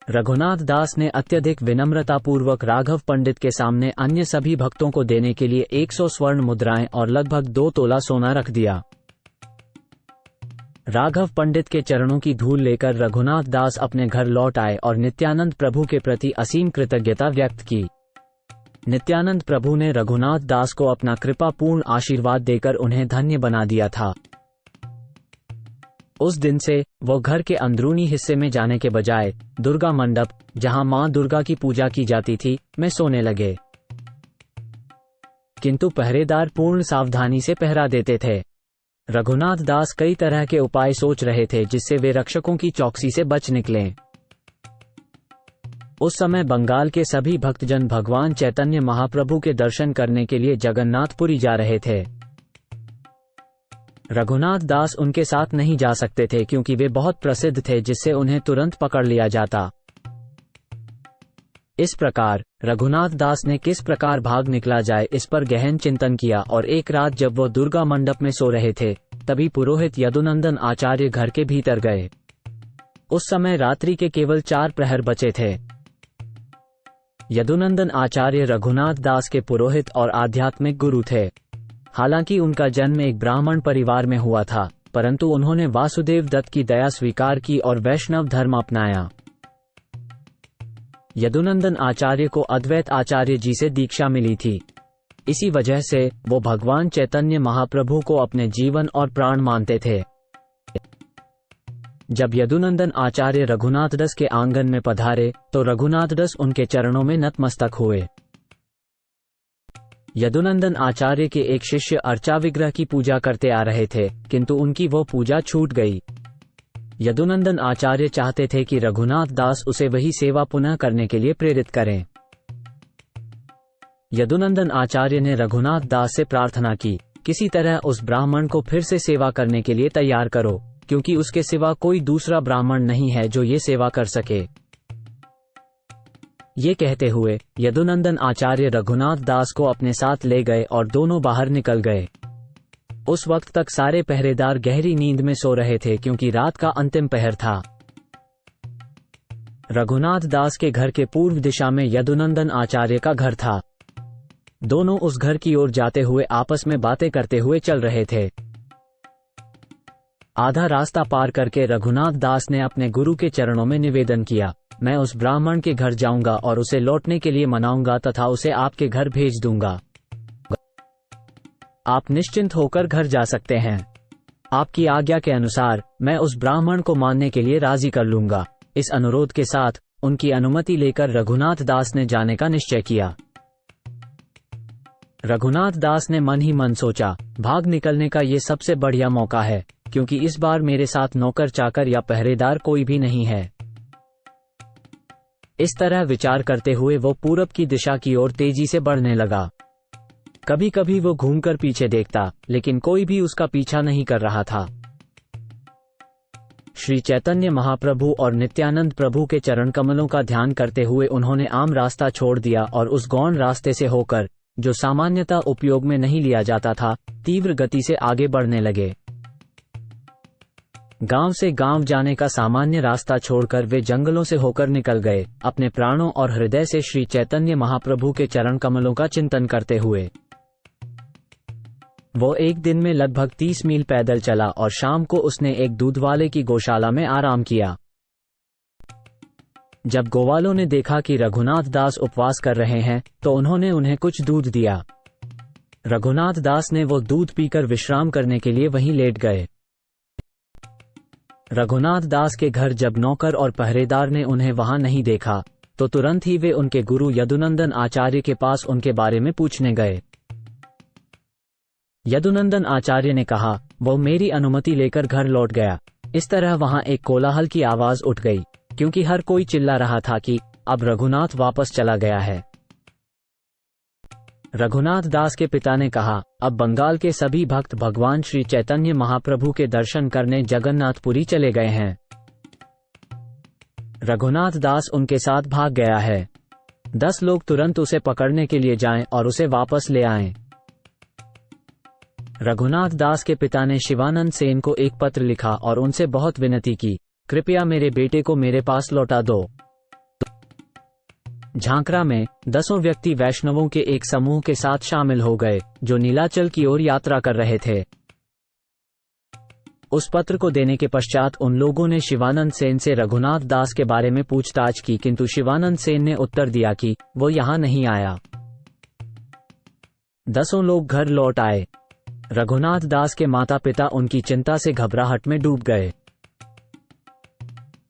रघुनाथ दास ने अत्यधिक विनम्रतापूर्वक राघव पंडित के सामने अन्य सभी भक्तों को देने के लिए 100 स्वर्ण मुद्राएं और लगभग 2 तोला सोना रख दिया। राघव पंडित के चरणों की धूल लेकर रघुनाथ दास अपने घर लौट आए और नित्यानंद प्रभु के प्रति असीम कृतज्ञता व्यक्त की। नित्यानंद प्रभु ने रघुनाथ दास को अपना कृपापूर्ण आशीर्वाद देकर उन्हें धन्य बना दिया था। उस दिन से वो घर के अंदरूनी हिस्से में जाने के बजाय दुर्गा मंडप, जहां मां दुर्गा की पूजा की जाती थी, में सोने लगे। किंतु पहरेदार पूर्ण सावधानी से पहरा देते थे। रघुनाथ दास कई तरह के उपाय सोच रहे थे जिससे वे रक्षकों की चौकसी से बच निकलें। उस समय बंगाल के सभी भक्तजन भगवान चैतन्य महाप्रभु के दर्शन करने के लिए जगन्नाथपुरी जा रहे थे। रघुनाथ दास उनके साथ नहीं जा सकते थे क्योंकि वे बहुत प्रसिद्ध थे, जिससे उन्हें तुरंत पकड़ लिया जाता। इस प्रकार रघुनाथ दास ने किस प्रकार भाग निकला जाए इस पर गहन चिंतन किया और एक रात जब वो दुर्गा मंडप में सो रहे थे, तभी पुरोहित यदुनंदन आचार्य घर के भीतर गए। उस समय रात्रि के केवल 4 प्रहर बचे थे। यदुनंदन आचार्य रघुनाथ दास के पुरोहित और आध्यात्मिक गुरु थे। हालांकि उनका जन्म एक ब्राह्मण परिवार में हुआ था, परंतु उन्होंने वासुदेव दत्त की दया स्वीकार की और वैष्णव धर्म अपनाया। यदुनंदन आचार्य को अद्वैत आचार्य जी से दीक्षा मिली थी। इसी वजह से वो भगवान चैतन्य महाप्रभु को अपने जीवन और प्राण मानते थे। जब यदुनंदन आचार्य रघुनाथ दास के आंगन में पधारे तो रघुनाथ दास उनके चरणों में नतमस्तक हुए। यदुनंदन आचार्य के एक शिष्य अर्चा विग्रह की पूजा करते आ रहे थे, किंतु उनकी वो पूजा छूट गई। यदुनंदन आचार्य चाहते थे कि रघुनाथ दास उसे वही सेवा पुनः करने के लिए प्रेरित करें। यदुनंदन आचार्य ने रघुनाथ दास से प्रार्थना की, किसी तरह उस ब्राह्मण को फिर से सेवा करने के लिए तैयार करो, क्योंकि उसके सिवा कोई दूसरा ब्राह्मण नहीं है जो ये सेवा कर सके। ये कहते हुए यदुनंदन आचार्य रघुनाथ दास को अपने साथ ले गए और दोनों बाहर निकल गए। उस वक्त तक सारे पहरेदार गहरी नींद में सो रहे थे, क्योंकि रात का अंतिम पहर था। रघुनाथ दास के घर के पूर्व दिशा में यदुनंदन आचार्य का घर था। दोनों उस घर की ओर जाते हुए आपस में बातें करते हुए चल रहे थे। आधा रास्ता पार करके रघुनाथ दास ने अपने गुरु के चरणों में निवेदन किया, मैं उस ब्राह्मण के घर जाऊंगा और उसे लौटने के लिए मनाऊंगा तथा उसे आपके घर भेज दूंगा। आप निश्चिंत होकर घर जा सकते हैं। आपकी आज्ञा के अनुसार मैं उस ब्राह्मण को मानने के लिए राजी कर लूंगा। इस अनुरोध के साथ उनकी अनुमति लेकर रघुनाथ दास ने जाने का निश्चय किया। रघुनाथ दास ने मन ही मन सोचा, भाग निकलने का ये सबसे बढ़िया मौका है, क्योंकि इस बार मेरे साथ नौकर चाकर या पहरेदार कोई भी नहीं है। इस तरह विचार करते हुए वो पूरब की दिशा की ओर तेजी से बढ़ने लगा। कभी कभी वो घूमकर पीछे देखता, लेकिन कोई भी उसका पीछा नहीं कर रहा था। श्री चैतन्य महाप्रभु और नित्यानंद प्रभु के चरण कमलों का ध्यान करते हुए उन्होंने आम रास्ता छोड़ दिया और उस गौण रास्ते से होकर, जो सामान्यतः उपयोग में नहीं लिया जाता था, तीव्र गति से आगे बढ़ने लगे। गांव से गांव जाने का सामान्य रास्ता छोड़कर वे जंगलों से होकर निकल गए, अपने प्राणों और हृदय से श्री चैतन्य महाप्रभु के चरण कमलों का चिंतन करते हुए। वो एक दिन में लगभग 30 मील पैदल चला और शाम को उसने एक दूध वाले की गौशाला में आराम किया। जब गोवालों ने देखा कि रघुनाथ दास उपवास कर रहे हैं, तो उन्होंने उन्हें कुछ दूध दिया। रघुनाथ दास ने वो दूध पीकर विश्राम करने के लिए वहीं लेट गए। रघुनाथ दास के घर जब नौकर और पहरेदार ने उन्हें वहां नहीं देखा, तो तुरंत ही वे उनके गुरु यदुनंदन आचार्य के पास उनके बारे में पूछने गए। यदुनंदन आचार्य ने कहा, वो मेरी अनुमति लेकर घर लौट गया। इस तरह वहां एक कोलाहल की आवाज उठ गई, क्योंकि हर कोई चिल्ला रहा था कि अब रघुनाथ वापस चला गया है। रघुनाथ दास के पिता ने कहा, अब बंगाल के सभी भक्त भगवान श्री चैतन्य महाप्रभु के दर्शन करने जगन्नाथपुरी चले गए हैं। रघुनाथ दास उनके साथ भाग गया है। 10 लोग तुरंत उसे पकड़ने के लिए जाएं और उसे वापस ले आएं। रघुनाथ दास के पिता ने शिवानंद सेन को एक पत्र लिखा और उनसे बहुत विनती की, कृपया मेरे बेटे को मेरे पास लौटा दो। झांकरा में 10 व्यक्ति वैष्णवों के एक समूह के साथ शामिल हो गए, जो नीलाचल की ओर यात्रा कर रहे थे। उस पत्र को देने के पश्चात उन लोगों ने शिवानंद सेन से रघुनाथ दास के बारे में पूछताछ की, किंतु शिवानंद सेन ने उत्तर दिया कि वो यहाँ नहीं आया। 10 लोग घर लौट आए। रघुनाथ दास के माता पिता उनकी चिंता से घबराहट में डूब गए।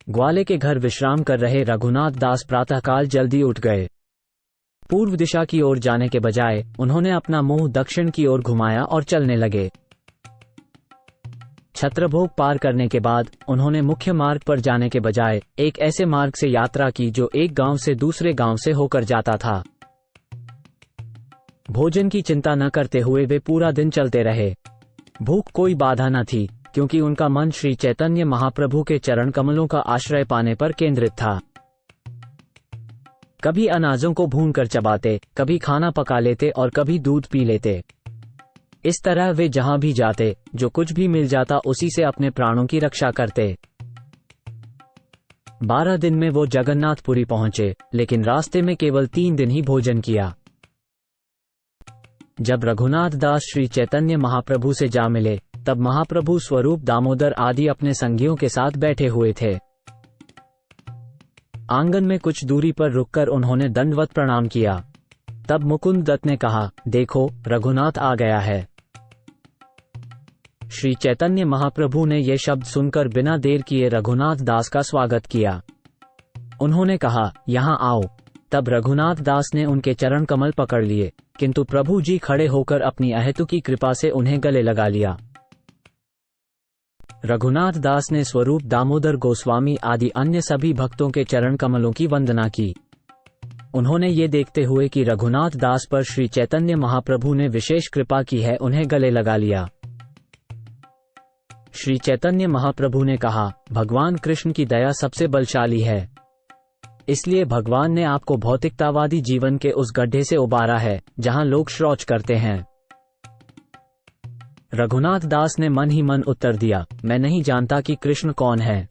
ग्वाले के घर विश्राम कर रहे रघुनाथ दास प्रातःकाल जल्दी उठ गए। पूर्व दिशा की ओर जाने के बजाय उन्होंने अपना मुंह दक्षिण की ओर घुमाया और चलने लगे। छत्रभोग पार करने के बाद उन्होंने मुख्य मार्ग पर जाने के बजाय एक ऐसे मार्ग से यात्रा की जो एक गांव से दूसरे गांव से होकर जाता था। भोजन की चिंता न करते हुए वे पूरा दिन चलते रहे। भूख कोई बाधा न थी, क्योंकि उनका मन श्री चैतन्य महाप्रभु के चरण कमलों का आश्रय पाने पर केंद्रित था। कभी अनाजों को भूनकर चबाते, कभी खाना पका लेते और कभी दूध पी लेते। इस तरह वे जहां भी जाते, जो कुछ भी मिल जाता उसी से अपने प्राणों की रक्षा करते। 12 दिन में वो जगन्नाथपुरी पहुंचे, लेकिन रास्ते में केवल 3 दिन ही भोजन किया। जब रघुनाथ दास श्री चैतन्य महाप्रभु से जा मिले, तब महाप्रभु स्वरूप दामोदर आदि अपने संगियों के साथ बैठे हुए थे। आंगन में कुछ दूरी पर रुककर उन्होंने दंडवत प्रणाम किया। तब मुकुंद दत्त ने कहा, देखो रघुनाथ आ गया है। श्री चैतन्य महाप्रभु ने ये शब्द सुनकर बिना देर किए रघुनाथ दास का स्वागत किया। उन्होंने कहा, यहाँ आओ। तब रघुनाथ दास ने उनके चरण कमल पकड़ लिए, किंतु प्रभु जी खड़े होकर अपनी अहेतुकी कृपा से उन्हें गले लगा लिया। रघुनाथ दास ने स्वरूप दामोदर गोस्वामी आदि अन्य सभी भक्तों के चरण कमलों की वंदना की। उन्होंने ये देखते हुए कि रघुनाथ दास पर श्री चैतन्य महाप्रभु ने विशेष कृपा की है, उन्हें गले लगा लिया। श्री चैतन्य महाप्रभु ने कहा, भगवान कृष्ण की दया सबसे बलशाली है, इसलिए भगवान ने आपको भौतिकतावादी जीवन के उस गड्ढे से उबारा है जहां लोग शौच करते हैं। रघुनाथ दास ने मन ही मन उत्तर दिया, मैं नहीं जानता कि कृष्ण कौन है।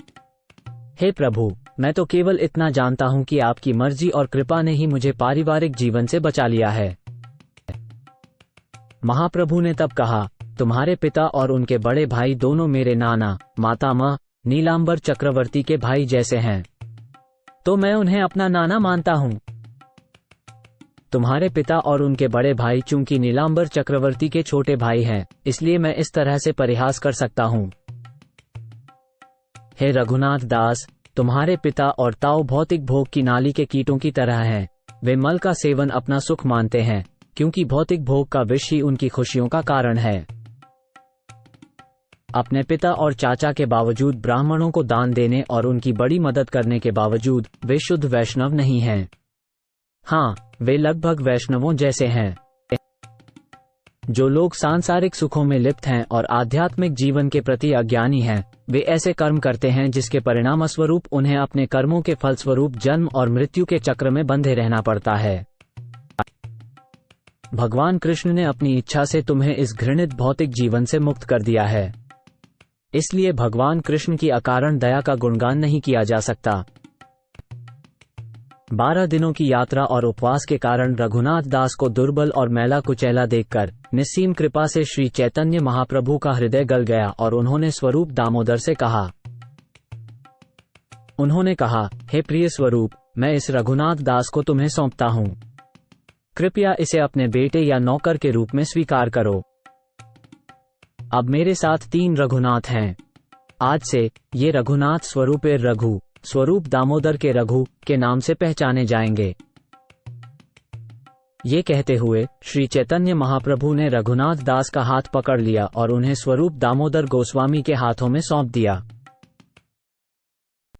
हे प्रभु, मैं तो केवल इतना जानता हूं कि आपकी मर्जी और कृपा ने ही मुझे पारिवारिक जीवन से बचा लिया है। महाप्रभु ने तब कहा, तुम्हारे पिता और उनके बड़े भाई दोनों मेरे नाना मातामह नीलांबर चक्रवर्ती के भाई जैसे हैं, तो मैं उन्हें अपना नाना मानता हूं। तुम्हारे पिता और उनके बड़े भाई चूंकि नीलांबर चक्रवर्ती के छोटे भाई हैं, इसलिए मैं इस तरह से परिहास कर सकता हूं। हे रघुनाथ दास, तुम्हारे पिता और ताऊ भौतिक भोग की नाली के कीटों की तरह हैं। वे मल का सेवन अपना सुख मानते हैं, क्योंकि भौतिक भोग का विष ही उनकी खुशियों का कारण है। अपने पिता और चाचा के बावजूद ब्राह्मणों को दान देने और उनकी बड़ी मदद करने के बावजूद वे शुद्ध वैष्णव नहीं हैं। हाँ, वे लगभग वैष्णवों जैसे हैं। जो लोग सांसारिक सुखों में लिप्त हैं और आध्यात्मिक जीवन के प्रति अज्ञानी हैं, वे ऐसे कर्म करते हैं जिसके परिणामस्वरूप उन्हें अपने कर्मों के फलस्वरूप जन्म और मृत्यु के चक्र में बंधे रहना पड़ता है। भगवान कृष्ण ने अपनी इच्छा से तुम्हें इस घृणित भौतिक जीवन से मुक्त कर दिया है, इसलिए भगवान कृष्ण की अकारण दया का गुणगान नहीं किया जा सकता। 12 दिनों की यात्रा और उपवास के कारण रघुनाथ दास को दुर्बल और मैला कुचैला देखकर निस्सीम कृपा से श्री चैतन्य महाप्रभु का हृदय गल गया और उन्होंने स्वरूप दामोदर से कहा। उन्होंने कहा, हे प्रिय स्वरूप, मैं इस रघुनाथ दास को तुम्हें सौंपता हूं। कृपया इसे अपने बेटे या नौकर के रूप में स्वीकार करो। अब मेरे साथ 3 रघुनाथ हैं। आज से ये रघुनाथ स्वरूपे रघु, स्वरूप दामोदर के रघु के नाम से पहचाने जाएंगे। ये कहते हुए श्री चैतन्य महाप्रभु ने रघुनाथ दास का हाथ पकड़ लिया और उन्हें स्वरूप दामोदर गोस्वामी के हाथों में सौंप दिया।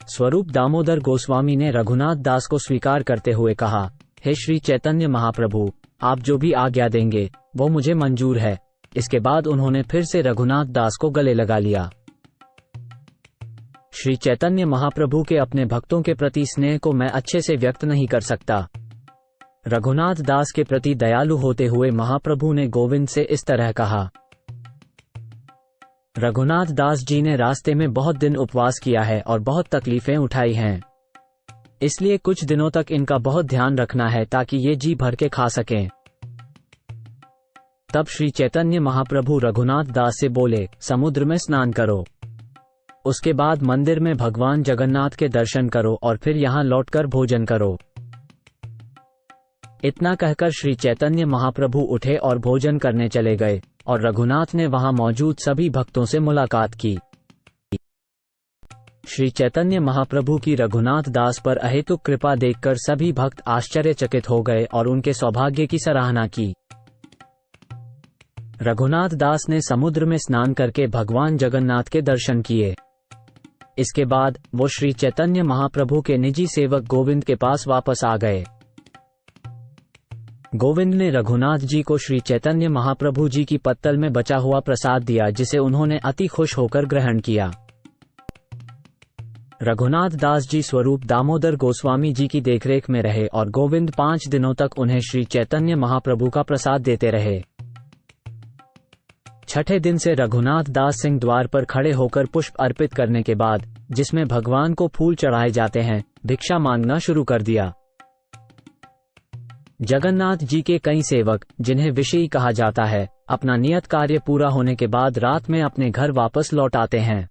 स्वरूप दामोदर गोस्वामी ने रघुनाथ दास को स्वीकार करते हुए कहा, हे श्री चैतन्य महाप्रभु, आप जो भी आज्ञा देंगे वो मुझे मंजूर है। इसके बाद उन्होंने फिर से रघुनाथ दास को गले लगा लिया। श्री चैतन्य महाप्रभु के अपने भक्तों के प्रति स्नेह को मैं अच्छे से व्यक्त नहीं कर सकता। रघुनाथ दास के प्रति दयालु होते हुए महाप्रभु ने गोविंद से इस तरह कहा। रघुनाथ दास जी ने रास्ते में बहुत दिन उपवास किया है और बहुत तकलीफें उठाई हैं, इसलिए कुछ दिनों तक इनका बहुत ध्यान रखना है ताकि ये जी भर के खा सकें। तब श्री चैतन्य महाप्रभु रघुनाथ दास से बोले, समुद्र में स्नान करो, उसके बाद मंदिर में भगवान जगन्नाथ के दर्शन करो और फिर यहाँ लौटकर भोजन करो। इतना कहकर श्री चैतन्य महाप्रभु उठे और भोजन करने चले गए और रघुनाथ ने वहां मौजूद सभी भक्तों से मुलाकात की। श्री चैतन्य महाप्रभु की रघुनाथ दास पर अहेतुक कृपा देखकर सभी भक्त आश्चर्यचकित हो गए और उनके सौभाग्य की सराहना की। रघुनाथ दास ने समुद्र में स्नान करके भगवान जगन्नाथ के दर्शन किए। इसके बाद वो श्री चैतन्य महाप्रभु के निजी सेवक गोविंद के पास वापस आ गए। गोविंद ने रघुनाथ जी को श्री चैतन्य महाप्रभु जी की पत्तल में बचा हुआ प्रसाद दिया, जिसे उन्होंने अति खुश होकर ग्रहण किया। रघुनाथ दास जी स्वरूप दामोदर गोस्वामी जी की देखरेख में रहे और गोविंद 5 दिनों तक उन्हें श्री चैतन्य महाप्रभु का प्रसाद देते रहे। छठे दिन से रघुनाथ दास सिंह द्वार पर खड़े होकर पुष्प अर्पित करने के बाद, जिसमें भगवान को फूल चढ़ाए जाते हैं, भिक्षा मांगना शुरू कर दिया। जगन्नाथ जी के कई सेवक, जिन्हें विषयी कहा जाता है, अपना नियत कार्य पूरा होने के बाद रात में अपने घर वापस लौट आते हैं।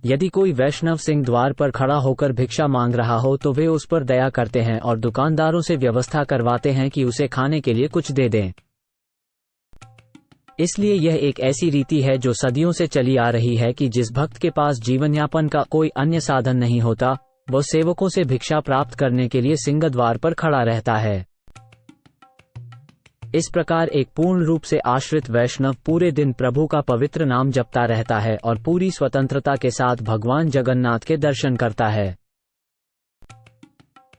यदि कोई वैष्णव सिंह द्वार पर खड़ा होकर भिक्षा मांग रहा हो तो वे उस पर दया करते हैं और दुकानदारों से व्यवस्था करवाते हैं कि उसे खाने के लिए कुछ दे दें। इसलिए यह एक ऐसी रीति है जो सदियों से चली आ रही है कि जिस भक्त के पास जीवन यापन का कोई अन्य साधन नहीं होता, वो सेवकों से भिक्षा प्राप्त करने के लिए सिंहद्वार पर खड़ा रहता है। इस प्रकार एक पूर्ण रूप से आश्रित वैष्णव पूरे दिन प्रभु का पवित्र नाम जपता रहता है और पूरी स्वतंत्रता के साथ भगवान जगन्नाथ के दर्शन करता है।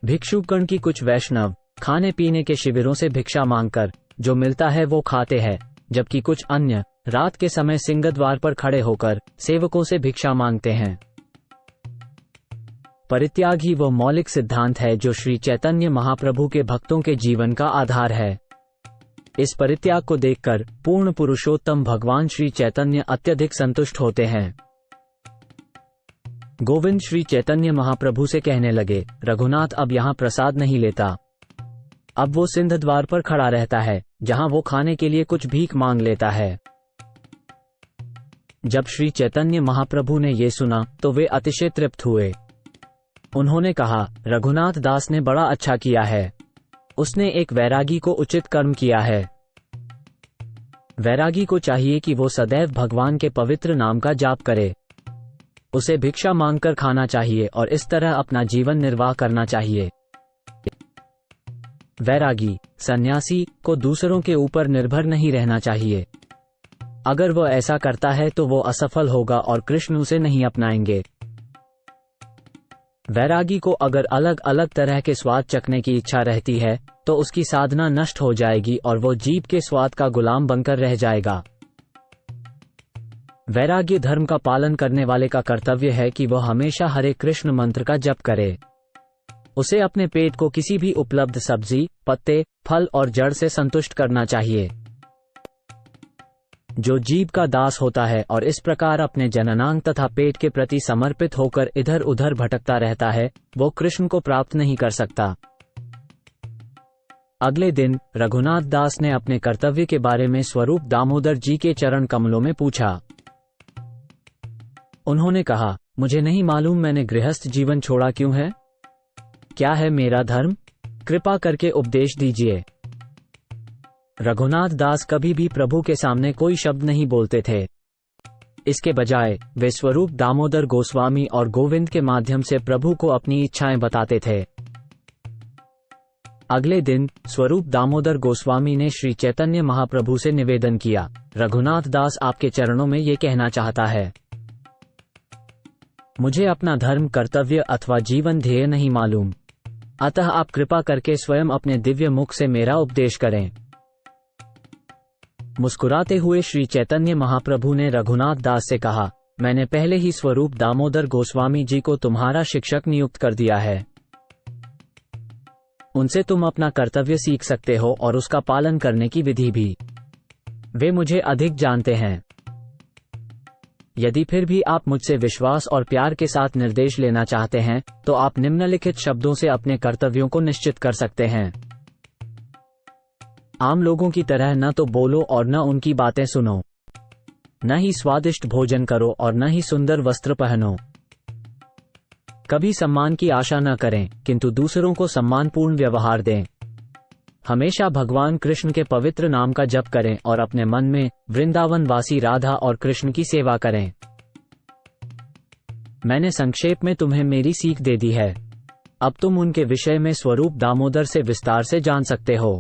भिक्षुगण की कुछ वैष्णव खाने पीने के शिविरों से भिक्षा मांगकर जो मिलता है वो खाते हैं, जबकि कुछ अन्य रात के समय सिंहद्वार पर खड़े होकर सेवकों से भिक्षा मांगते हैं। परित्याग ही वो मौलिक सिद्धांत है जो श्री चैतन्य महाप्रभु के भक्तों के जीवन का आधार है। इस परित्याग को देखकर पूर्ण पुरुषोत्तम भगवान श्री चैतन्य अत्यधिक संतुष्ट होते हैं। गोविंद श्री चैतन्य महाप्रभु से कहने लगे, रघुनाथ अब यहाँ प्रसाद नहीं लेता। अब वो सिंहद्वार पर खड़ा रहता है, जहाँ वो खाने के लिए कुछ भीख मांग लेता है। जब श्री चैतन्य महाप्रभु ने ये सुना तो वे अतिशय तृप्त हुए। उन्होंने कहा, रघुनाथ दास ने बड़ा अच्छा किया है। उसने एक वैरागी को उचित कर्म किया है। वैरागी को चाहिए कि वो सदैव भगवान के पवित्र नाम का जाप करे। उसे भिक्षा मांगकर खाना चाहिए और इस तरह अपना जीवन निर्वाह करना चाहिए। वैरागी सन्यासी को दूसरों के ऊपर निर्भर नहीं रहना चाहिए। अगर वो ऐसा करता है तो वो असफल होगा और कृष्ण उसे नहीं अपनाएंगे। वैरागी को अगर अलग अलग तरह के स्वाद चखने की इच्छा रहती है तो उसकी साधना नष्ट हो जाएगी और वो जीभ के स्वाद का गुलाम बनकर रह जाएगा। वैराग्य धर्म का पालन करने वाले का कर्तव्य है कि वह हमेशा हरे कृष्ण मंत्र का जप करे। उसे अपने पेट को किसी भी उपलब्ध सब्जी, पत्ते, फल और जड़ से संतुष्ट करना चाहिए। जो जीभ का दास होता है और इस प्रकार अपने जननांग तथा पेट के प्रति समर्पित होकर इधर उधर भटकता रहता है, वो कृष्ण को प्राप्त नहीं कर सकता। अगले दिन रघुनाथ दास ने अपने कर्तव्य के बारे में स्वरूप दामोदर जी के चरण कमलों में पूछा। उन्होंने कहा, मुझे नहीं मालूम मैंने गृहस्थ जीवन छोड़ा क्यों है। क्या है मेरा धर्म? कृपा करके उपदेश दीजिए। रघुनाथ दास कभी भी प्रभु के सामने कोई शब्द नहीं बोलते थे। इसके बजाय वे स्वरूप दामोदर गोस्वामी और गोविंद के माध्यम से प्रभु को अपनी इच्छाएं बताते थे। अगले दिन स्वरूप दामोदर गोस्वामी ने श्री चैतन्य महाप्रभु से निवेदन किया, रघुनाथ दास आपके चरणों में ये कहना चाहता है, मुझे अपना धर्म, कर्तव्य अथवा जीवन ध्येय नहीं मालूम, अतः आप कृपा करके स्वयं अपने दिव्य मुख से मेरा उपदेश करें। मुस्कुराते हुए श्री चैतन्य महाप्रभु ने रघुनाथ दास से कहा, मैंने पहले ही स्वरूप दामोदर गोस्वामी जी को तुम्हारा शिक्षक नियुक्त कर दिया है। उनसे तुम अपना कर्तव्य सीख सकते हो और उसका पालन करने की विधि भी। वे मुझे अधिक जानते हैं। यदि फिर भी आप मुझसे विश्वास और प्यार के साथ निर्देश लेना चाहते हैं तो आप निम्नलिखित शब्दों से अपने कर्तव्यों को निश्चित कर सकते हैं। आम लोगों की तरह न तो बोलो और न उनकी बातें सुनो, न ही स्वादिष्ट भोजन करो और न ही सुंदर वस्त्र पहनो। कभी सम्मान की आशा न करें, किंतु दूसरों को सम्मानपूर्ण व्यवहार दें। हमेशा भगवान कृष्ण के पवित्र नाम का जप करें और अपने मन में वृंदावन वासी राधा और कृष्ण की सेवा करें। मैंने संक्षेप में तुम्हें मेरी सीख दे दी है। अब तुम उनके विषय में स्वरूप दामोदर से विस्तार से जान सकते हो।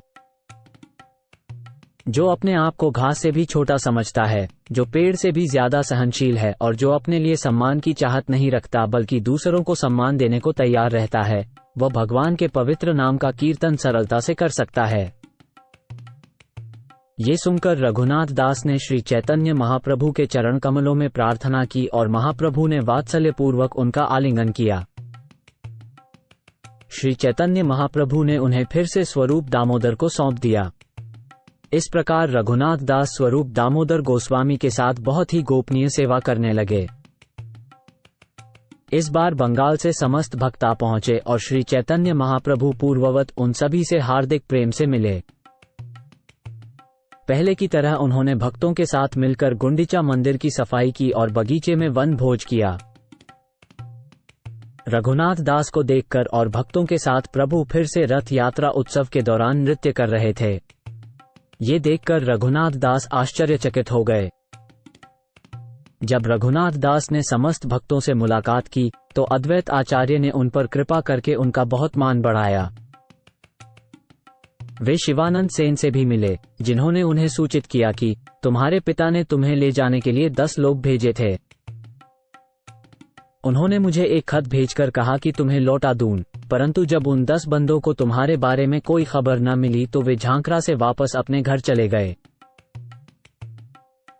जो अपने आप को घास से भी छोटा समझता है, जो पेड़ से भी ज्यादा सहनशील है और जो अपने लिए सम्मान की चाहत नहीं रखता बल्कि दूसरों को सम्मान देने को तैयार रहता है, वह भगवान के पवित्र नाम का कीर्तन सरलता से कर सकता है। ये सुनकर रघुनाथ दास ने श्री चैतन्य महाप्रभु के चरण कमलों में प्रार्थना की और महाप्रभु ने वात्सल्यपूर्वक उनका आलिंगन किया। श्री चैतन्य महाप्रभु ने उन्हें फिर से स्वरूप दामोदर को सौंप दिया। इस प्रकार रघुनाथ दास स्वरूप दामोदर गोस्वामी के साथ बहुत ही गोपनीय सेवा करने लगे। इस बार बंगाल से समस्त भक्त आ पहुंचे और श्री चैतन्य महाप्रभु पूर्ववत उन सभी से हार्दिक प्रेम से मिले। पहले की तरह उन्होंने भक्तों के साथ मिलकर गुंडीचा मंदिर की सफाई की और बगीचे में वन भोज किया। रघुनाथ दास को देखकर और भक्तों के साथ प्रभु फिर से रथ यात्रा उत्सव के दौरान नृत्य कर रहे थे। ये देखकर रघुनाथ दास आश्चर्यचकित हो गए। जब रघुनाथ दास ने समस्त भक्तों से मुलाकात की तो अद्वैत आचार्य ने उन पर कृपा करके उनका बहुत मान बढ़ाया। वे शिवानंद सेन से भी मिले, जिन्होंने उन्हें सूचित किया कि तुम्हारे पिता ने तुम्हें ले जाने के लिए 10 लोग भेजे थे। उन्होंने मुझे एक खत भेजकर कहा कि तुम्हें लौटा दूं, परंतु जब उन 10 बंदों को तुम्हारे बारे में कोई खबर न मिली तो वे झांकरा से वापस अपने घर चले गए।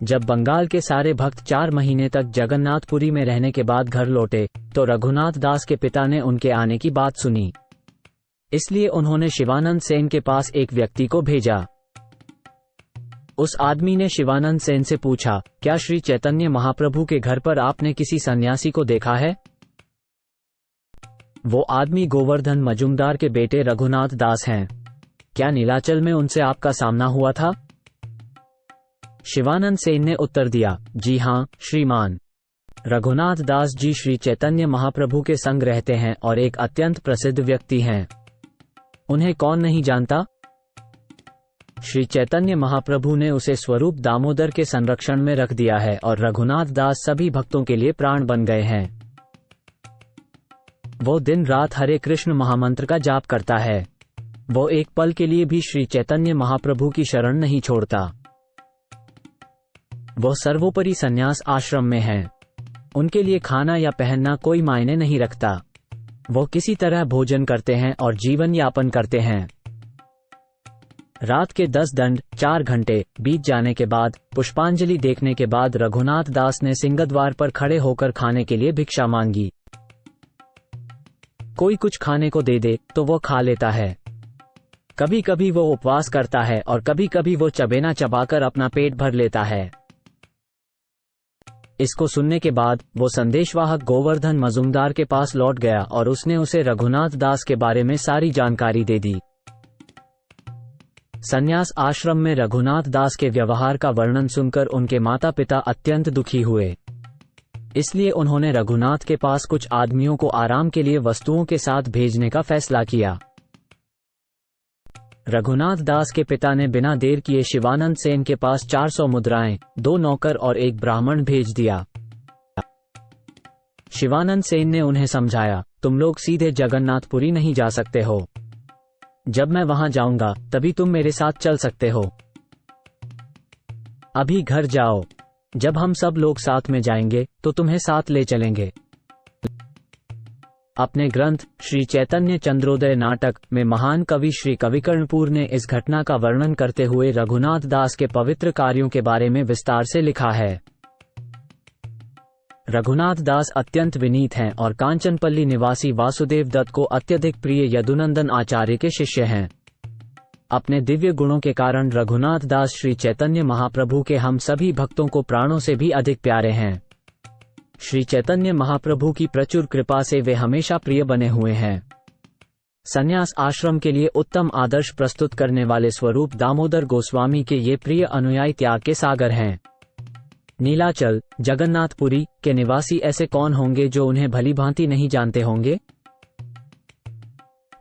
जब बंगाल के सारे भक्त 4 महीने तक जगन्नाथपुरी में रहने के बाद घर लौटे तो रघुनाथ दास के पिता ने उनके आने की बात सुनी, इसलिए उन्होंने शिवानंद सेन के पास एक व्यक्ति को भेजा। उस आदमी ने शिवानंद सेन से पूछा, क्या श्री चैतन्य महाप्रभु के घर पर आपने किसी सन्यासी को देखा है? वो आदमी गोवर्धन मजुमदार के बेटे रघुनाथ दास हैं। क्या नीलाचल में उनसे आपका सामना हुआ था? शिवानंद सेन ने उत्तर दिया, जी हाँ श्रीमान। रघुनाथ दास जी श्री चैतन्य महाप्रभु के संग रहते हैं और एक अत्यंत प्रसिद्ध व्यक्ति हैं। उन्हें कौन नहीं जानता? श्री चैतन्य महाप्रभु ने उसे स्वरूप दामोदर के संरक्षण में रख दिया है और रघुनाथ दास सभी भक्तों के लिए प्राण बन गए हैं। वो दिन रात हरे कृष्ण महामंत्र का जाप करता है। वो एक पल के लिए भी श्री चैतन्य महाप्रभु की शरण नहीं छोड़ता। वो सर्वोपरि संन्यास आश्रम में हैं। उनके लिए खाना या पहनना कोई मायने नहीं रखता। वो किसी तरह भोजन करते हैं और जीवन यापन करते हैं। रात के 10 दंड 4 घंटे बीत जाने के बाद पुष्पांजलि देखने के बाद रघुनाथ दास ने सिंहद्वार पर खड़े होकर खाने के लिए भिक्षा मांगी। कोई कुछ खाने को दे दे तो वो खा लेता है। कभी कभी वो उपवास करता है और कभी कभी वो चबेना चबाकर अपना पेट भर लेता है। इसको सुनने के बाद वो संदेशवाहक गोवर्धन मजुमदार के पास लौट गया और उसने उसे रघुनाथ दास के बारे में सारी जानकारी दे दी। संन्यास आश्रम में रघुनाथ दास के व्यवहार का वर्णन सुनकर उनके माता पिता अत्यंत दुखी हुए। इसलिए उन्होंने रघुनाथ के पास कुछ आदमियों को आराम के लिए वस्तुओं के साथ भेजने का फैसला किया। रघुनाथ दास के पिता ने बिना देर किए शिवानंद सेन के पास 400 मुद्राएं, 2 नौकर और एक ब्राह्मण भेज दिया। शिवानंद सेन ने उन्हें समझाया, तुम लोग सीधे जगन्नाथपुरी नहीं जा सकते हो। जब मैं वहां जाऊंगा तभी तुम मेरे साथ चल सकते हो। अभी घर जाओ। जब हम सब लोग साथ में जाएंगे तो तुम्हें साथ ले चलेंगे। अपने ग्रंथ श्री चैतन्य चंद्रोदय नाटक में महान कवि श्री कविकर्णपुर ने इस घटना का वर्णन करते हुए रघुनाथ दास के पवित्र कार्यों के बारे में विस्तार से लिखा है। रघुनाथ दास अत्यंत विनीत हैं और कांचनपल्ली निवासी वासुदेव दत्त को अत्यधिक प्रिय यदुनंदन आचार्य के शिष्य हैं। अपने दिव्य गुणों के कारण रघुनाथ दास श्री चैतन्य महाप्रभु के हम सभी भक्तों को प्राणों से भी अधिक प्यारे हैं। श्री चैतन्य महाप्रभु की प्रचुर कृपा से वे हमेशा प्रिय बने हुए हैं। संन्यास आश्रम के लिए उत्तम आदर्श प्रस्तुत करने वाले स्वरूप दामोदर गोस्वामी के ये प्रिय अनुयायी त्याग के सागर हैं। नीलाचल जगन्नाथपुरी के निवासी ऐसे कौन होंगे जो उन्हें भली भांति नहीं जानते होंगे?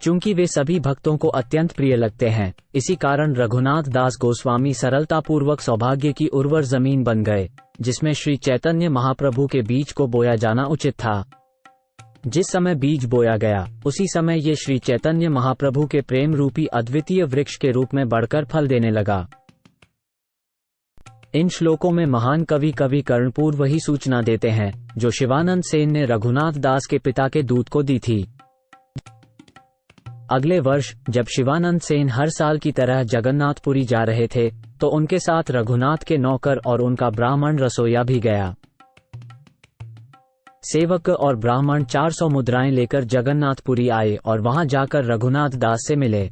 चूंकि वे सभी भक्तों को अत्यंत प्रिय लगते हैं, इसी कारण रघुनाथ दास गोस्वामी सरलतापूर्वक सौभाग्य की उर्वर जमीन बन गए, जिसमें श्री चैतन्य महाप्रभु के बीज को बोया जाना उचित था। जिस समय बीज बोया गया उसी समय ये श्री चैतन्य महाप्रभु के प्रेम रूपी अद्वितीय वृक्ष के रूप में बढ़कर फल देने लगा। इन श्लोकों में महान कवि कर्णपुर वही सूचना देते हैं जो शिवानंद सेन ने रघुनाथ दास के पिता के दूत को दी थी। अगले वर्ष जब शिवानंद सेन हर साल की तरह जगन्नाथपुरी जा रहे थे तो उनके साथ रघुनाथ के नौकर और उनका ब्राह्मण रसोइया भी गया। सेवक और ब्राह्मण 400 मुद्राएं लेकर जगन्नाथपुरी आए और वहां जाकर रघुनाथ दास से मिले।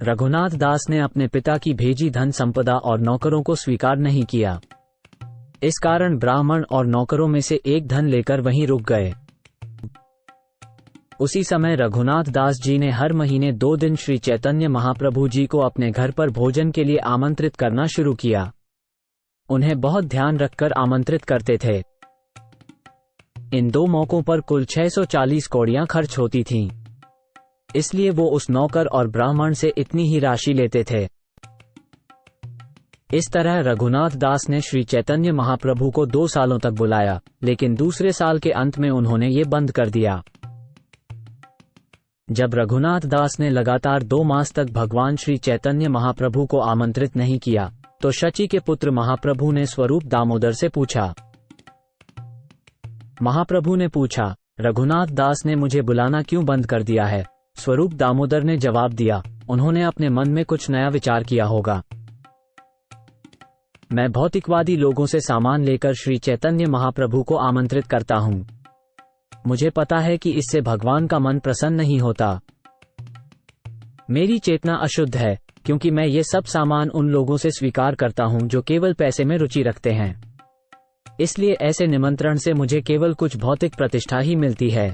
रघुनाथ दास ने अपने पिता की भेजी धन संपदा और नौकरों को स्वीकार नहीं किया। इस कारण ब्राह्मण और नौकरों में से एक धन लेकर वहीं रुक गए। उसी समय रघुनाथ दास जी ने हर महीने 2 दिन श्री चैतन्य महाप्रभु जी को अपने घर पर भोजन के लिए आमंत्रित करना शुरू किया। उन्हें बहुत ध्यान रखकर आमंत्रित करते थे। इन 2 मौकों पर कुल 640 कौड़ियां खर्च होती थीं। इसलिए वो उस नौकर और ब्राह्मण से इतनी ही राशि लेते थे। इस तरह रघुनाथ दास ने श्री चैतन्य महाप्रभु को 2 सालों तक बुलाया, लेकिन दूसरे साल के अंत में उन्होंने ये बंद कर दिया। जब रघुनाथ दास ने लगातार 2 मास तक भगवान श्री चैतन्य महाप्रभु को आमंत्रित नहीं किया, तो शची के पुत्र महाप्रभु ने स्वरूप दामोदर से पूछा। महाप्रभु ने पूछा, रघुनाथ दास ने मुझे बुलाना क्यों बंद कर दिया है? स्वरूप दामोदर ने जवाब दिया, उन्होंने अपने मन में कुछ नया विचार किया होगा। मैं भौतिकवादी लोगों से सामान लेकर श्री चैतन्य महाप्रभु को आमंत्रित करता हूं। मुझे पता है कि इससे भगवान का मन प्रसन्न नहीं होता। मेरी चेतना अशुद्ध है, क्योंकि मैं ये सब सामान उन लोगों से स्वीकार करता हूं जो केवल पैसे में रुचि रखते हैं। इसलिए ऐसे निमंत्रण से मुझे केवल कुछ भौतिक प्रतिष्ठा ही मिलती है।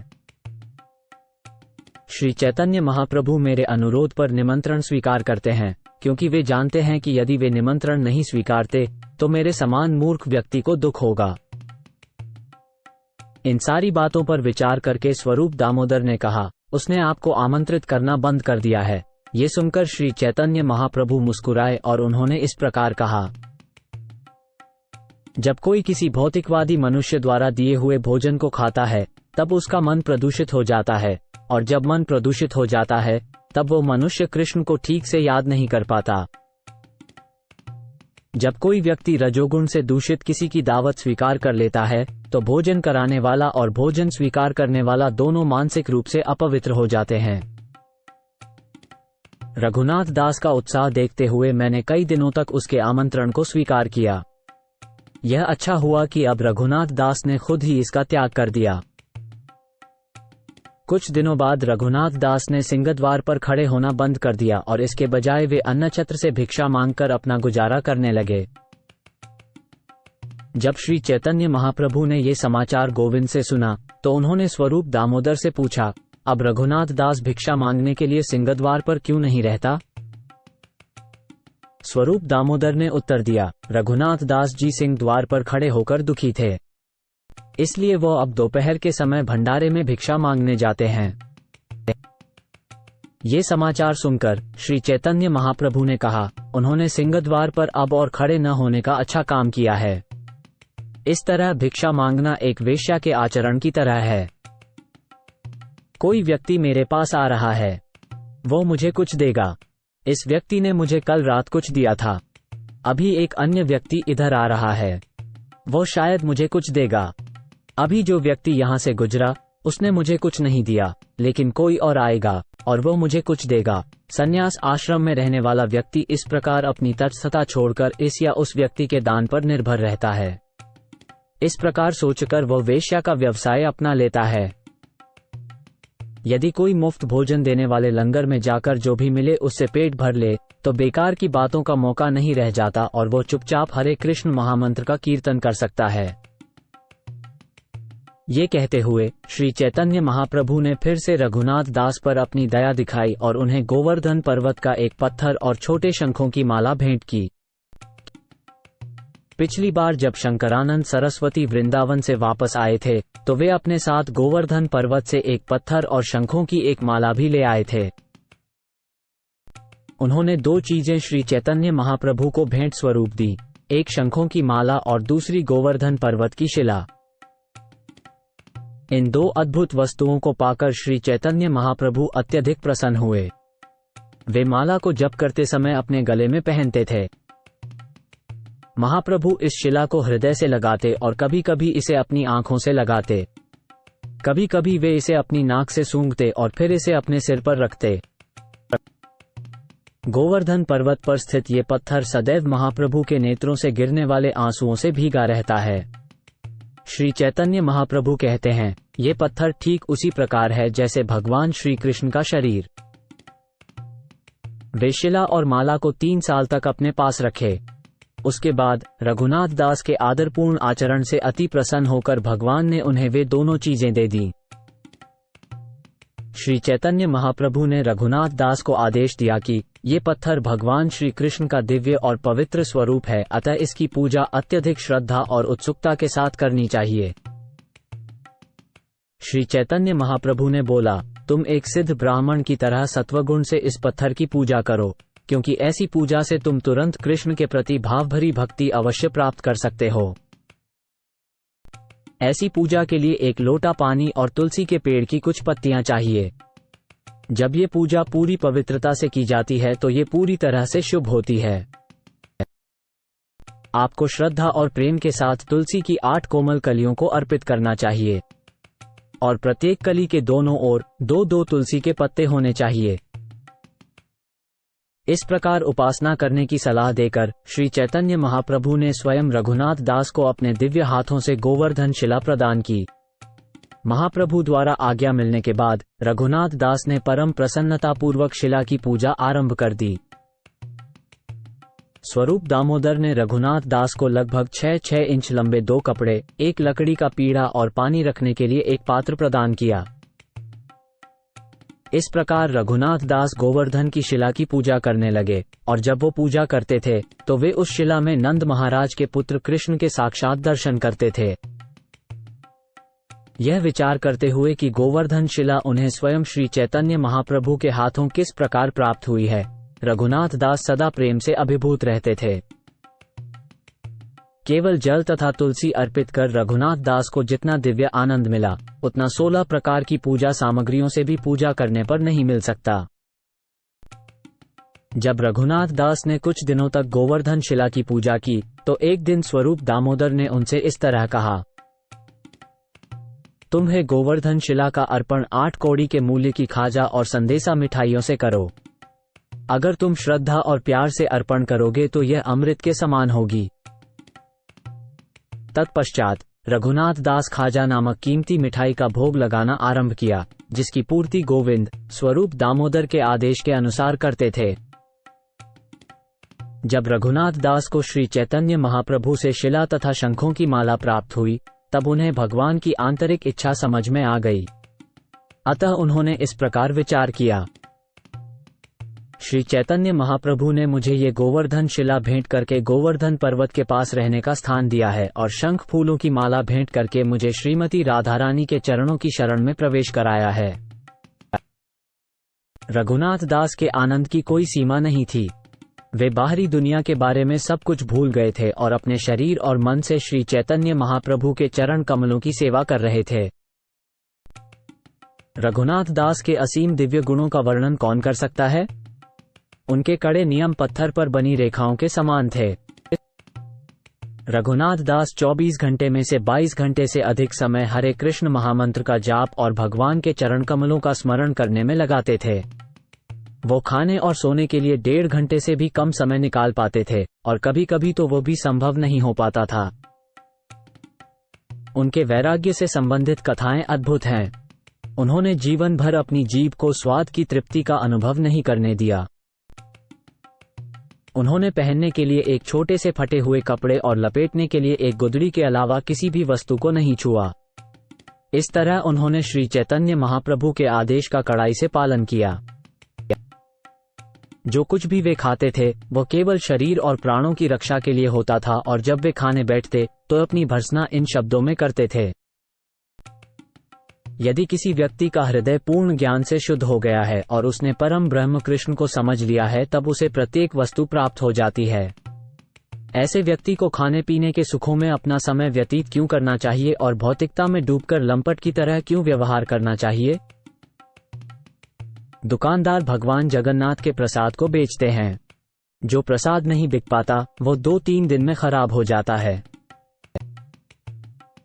श्री चैतन्य महाप्रभु मेरे अनुरोध पर निमंत्रण स्वीकार करते हैं, क्योंकि वे जानते हैं कि यदि वे निमंत्रण नहीं स्वीकारते तो मेरे समान मूर्ख व्यक्ति को दुख होगा। इन सारी बातों पर विचार करके स्वरूप दामोदर ने कहा, उसने आपको आमंत्रित करना बंद कर दिया है। ये सुनकर श्री चैतन्य महाप्रभु मुस्कुराए और उन्होंने इस प्रकार कहा, जब कोई किसी भौतिकवादी मनुष्य द्वारा दिए हुए भोजन को खाता है, तब उसका मन प्रदूषित हो जाता है, और जब मन प्रदूषित हो जाता है, तब वो मनुष्य कृष्ण को ठीक से याद नहीं कर पाता। जब कोई व्यक्ति रजोगुण से दूषित किसी की दावत स्वीकार कर लेता है, तो भोजन कराने वाला और भोजन स्वीकार करने वाला दोनों मानसिक रूप से अपवित्र हो जाते हैं। रघुनाथ दास का उत्साह देखते हुए मैंने कई दिनों तक उसके आमंत्रण को स्वीकार किया। यह अच्छा हुआ कि अब रघुनाथ दास ने खुद ही इसका त्याग कर दिया। कुछ दिनों बाद रघुनाथ दास ने सिंहद्वार पर खड़े होना बंद कर दिया और इसके बजाय वे अन्नछत्र से भिक्षा मांगकर अपना गुजारा करने लगे। जब श्री चैतन्य महाप्रभु ने ये समाचार गोविंद से सुना, तो उन्होंने स्वरूप दामोदर से पूछा, अब रघुनाथ दास भिक्षा मांगने के लिए सिंहद्वार पर क्यों नहीं रहता? स्वरूप दामोदर ने उत्तर दिया, रघुनाथ दास जी सिंह द्वार पर खड़े होकर दुखी थे, इसलिए वो अब दोपहर के समय भंडारे में भिक्षा मांगने जाते हैं। ये समाचार सुनकर श्री चैतन्य महाप्रभु ने कहा, उन्होंने सिंहद्वार पर अब और खड़े न होने का अच्छा काम किया है। इस तरह भिक्षा मांगना एक वेश्या के आचरण की तरह है। कोई व्यक्ति मेरे पास आ रहा है, वो मुझे कुछ देगा। इस व्यक्ति ने मुझे कल रात कुछ दिया था। अभी एक अन्य व्यक्ति इधर आ रहा है, वो शायद मुझे कुछ देगा। अभी जो व्यक्ति यहाँ से गुजरा, उसने मुझे कुछ नहीं दिया, लेकिन कोई और आएगा और वो मुझे कुछ देगा। संन्यास आश्रम में रहने वाला व्यक्ति इस प्रकार अपनी तटस्थता छोड़कर इस या उस व्यक्ति के दान पर निर्भर रहता है। इस प्रकार सोचकर वो वेश्या का व्यवसाय अपना लेता है। यदि कोई मुफ्त भोजन देने वाले लंगर में जाकर जो भी मिले उससे पेट भर ले, तो बेकार की बातों का मौका नहीं रह जाता और वो चुपचाप हरे कृष्ण महामंत्र का कीर्तन कर सकता है। ये कहते हुए श्री चैतन्य महाप्रभु ने फिर से रघुनाथ दास पर अपनी दया दिखाई और उन्हें गोवर्धन पर्वत का एक पत्थर और छोटे शंखों की माला भेंट की। पिछली बार जब शंकरानंद सरस्वती वृंदावन से वापस आए थे, तो वे अपने साथ गोवर्धन पर्वत से एक पत्थर और शंखों की एक माला भी ले आए थे। उन्होंने 2 चीजें श्री चैतन्य महाप्रभु को भेंट स्वरूप दी, एक शंखों की माला और दूसरी गोवर्धन पर्वत की शिला। इन 2 अद्भुत वस्तुओं को पाकर श्री चैतन्य महाप्रभु अत्यधिक प्रसन्न हुए। वे माला को जप करते समय अपने गले में पहनते थे। महाप्रभु इस शिला को हृदय से लगाते और कभी कभी इसे अपनी आंखों से लगाते। कभी कभी वे इसे अपनी नाक से सूंघते और फिर इसे अपने सिर पर रखते। गोवर्धन पर्वत पर स्थित ये पत्थर सदैव महाप्रभु के नेत्रों से गिरने वाले आंसुओं से भीगा रहता है। श्री चैतन्य महाप्रभु कहते हैं, ये पत्थर ठीक उसी प्रकार है जैसे भगवान श्री कृष्ण का शरीर। वे शिला और माला को 3 साल तक अपने पास रखे। उसके बाद रघुनाथ दास के आदरपूर्ण आचरण से अति प्रसन्न होकर भगवान ने उन्हें वे दोनों चीजें दे दी। श्री चैतन्य महाप्रभु ने रघुनाथ दास को आदेश दिया कि ये पत्थर भगवान श्री कृष्ण का दिव्य और पवित्र स्वरूप है, अतः इसकी पूजा अत्यधिक श्रद्धा और उत्सुकता के साथ करनी चाहिए। श्री चैतन्य महाप्रभु ने बोला, तुम एक सिद्ध ब्राह्मण की तरह सत्वगुण से इस पत्थर की पूजा करो, क्योंकि ऐसी पूजा से तुम तुरंत कृष्ण के प्रति भावभरी भक्ति अवश्य प्राप्त कर सकते हो। ऐसी पूजा के लिए एक लोटा पानी और तुलसी के पेड़ की कुछ पत्तियां चाहिए। जब ये पूजा पूरी पवित्रता से की जाती है तो ये पूरी तरह से शुभ होती है। आपको श्रद्धा और प्रेम के साथ तुलसी की 8 कोमल कलियों को अर्पित करना चाहिए और प्रत्येक कली के दोनों ओर 2-2 तुलसी के पत्ते होने चाहिए। इस प्रकार उपासना करने की सलाह देकर श्री चैतन्य महाप्रभु ने स्वयं रघुनाथ दास को अपने दिव्य हाथों से गोवर्धन शिला प्रदान की। महाप्रभु द्वारा आज्ञा मिलने के बाद रघुनाथ दास ने परम प्रसन्नता पूर्वक शिला की पूजा आरंभ कर दी। स्वरूप दामोदर ने रघुनाथ दास को लगभग 6-6 इंच लंबे 2 कपड़े, एक लकड़ी का पीढ़ा और पानी रखने के लिए एक पात्र प्रदान किया। इस प्रकार रघुनाथ दास गोवर्धन की शिला की पूजा करने लगे और जब वो पूजा करते थे तो वे उस शिला में नंद महाराज के पुत्र कृष्ण के साक्षात दर्शन करते थे। यह विचार करते हुए कि गोवर्धन शिला उन्हें स्वयं श्री चैतन्य महाप्रभु के हाथों किस प्रकार प्राप्त हुई है, रघुनाथ दास सदा प्रेम से अभिभूत रहते थे। केवल जल तथा तुलसी अर्पित कर रघुनाथ दास को जितना दिव्य आनंद मिला, उतना 16 प्रकार की पूजा सामग्रियों से भी पूजा करने पर नहीं मिल सकता। जब रघुनाथ दास ने कुछ दिनों तक गोवर्धन शिला की पूजा की तो एक दिन स्वरूप दामोदर ने उनसे इस तरह कहा, तुम्हें गोवर्धन शिला का अर्पण 8 कौड़ी के मूल्य की खाजा और संदेशा मिठाइयों से करो। अगर तुम श्रद्धा और प्यार से अर्पण करोगे तो यह अमृत के समान होगी। तत्पश्चात रघुनाथ दास खाजा नामक कीमती मिठाई का भोग लगाना आरंभ किया, जिसकी पूर्ति गोविंद स्वरूप दामोदर के आदेश के अनुसार करते थे। जब रघुनाथ दास को श्री चैतन्य महाप्रभु से शिला तथा शंखों की माला प्राप्त हुई तब उन्हें भगवान की आंतरिक इच्छा समझ में आ गई। अतः उन्होंने इस प्रकार विचार किया, श्री चैतन्य महाप्रभु ने मुझे ये गोवर्धन शिला भेंट करके गोवर्धन पर्वत के पास रहने का स्थान दिया है और शंख फूलों की माला भेंट करके मुझे श्रीमती राधारानी के चरणों की शरण में प्रवेश कराया है। रघुनाथ दास के आनंद की कोई सीमा नहीं थी। वे बाहरी दुनिया के बारे में सब कुछ भूल गए थे और अपने शरीर और मन से श्री चैतन्य महाप्रभु के चरण कमलों की सेवा कर रहे थे। रघुनाथ दास के असीम दिव्य गुणों का वर्णन कौन कर सकता है? उनके कड़े नियम पत्थर पर बनी रेखाओं के समान थे। रघुनाथ दास 24 घंटे में से 22 घंटे से अधिक समय हरे कृष्ण महामंत्र का जाप और भगवान के चरण कमलों का स्मरण करने में लगाते थे। वो खाने और सोने के लिए 1.5 घंटे से भी कम समय निकाल पाते थे और कभी कभी तो वो भी संभव नहीं हो पाता था। उनके वैराग्य से संबंधित कथाएं अद्भुत हैं। उन्होंने जीवन भर अपनी जीभ को स्वाद की तृप्ति का अनुभव नहीं करने दिया। उन्होंने पहनने के लिए एक छोटे से फटे हुए कपड़े और लपेटने के लिए एक गुदड़ी के अलावा किसी भी वस्तु को नहीं छुआ। इस तरह उन्होंने श्री चैतन्य महाप्रभु के आदेश का कड़ाई से पालन किया। जो कुछ भी वे खाते थे वो केवल शरीर और प्राणों की रक्षा के लिए होता था और जब वे खाने बैठते तो अपनी भर्त्सना इन शब्दों में करते थे, यदि किसी व्यक्ति का हृदय पूर्ण ज्ञान से शुद्ध हो गया है और उसने परम ब्रह्म कृष्ण को समझ लिया है तब उसे प्रत्येक वस्तु प्राप्त हो जाती है। ऐसे व्यक्ति को खाने पीने के सुखों में अपना समय व्यतीत क्यों करना चाहिए और भौतिकता में डूबकर लंपट की तरह क्यों व्यवहार करना चाहिए? दुकानदार भगवान जगन्नाथ के प्रसाद को बेचते हैं। जो प्रसाद नहीं बिक पाता वो 2-3 दिन में खराब हो जाता है।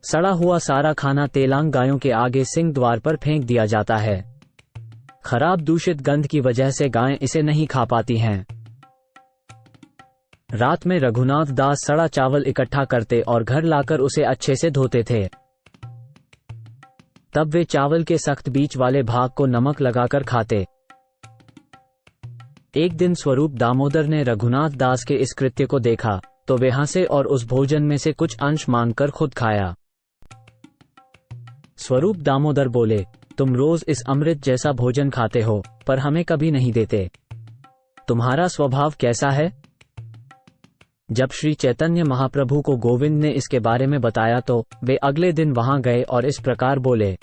सड़ा हुआ सारा खाना तेलांग गायों के आगे सिंह द्वार पर फेंक दिया जाता है। खराब दूषित गंध की वजह से गायें इसे नहीं खा पाती हैं। रात में रघुनाथ दास सड़ा चावल इकट्ठा करते और घर लाकर उसे अच्छे से धोते थे। तब वे चावल के सख्त बीच वाले भाग को नमक लगाकर खाते। एक दिन स्वरूप दामोदर ने रघुनाथ दास के इस कृत्य को देखा तो वे हंसे और उस भोजन में से कुछ अंश मांगकर खुद खाया। स्वरूप दामोदर बोले, तुम रोज इस अमृत जैसा भोजन खाते हो पर हमें कभी नहीं देते। तुम्हारा स्वभाव कैसा है? जब श्री चैतन्य महाप्रभु को गोविंद ने इसके बारे में बताया तो वे अगले दिन वहां गए और इस प्रकार बोले,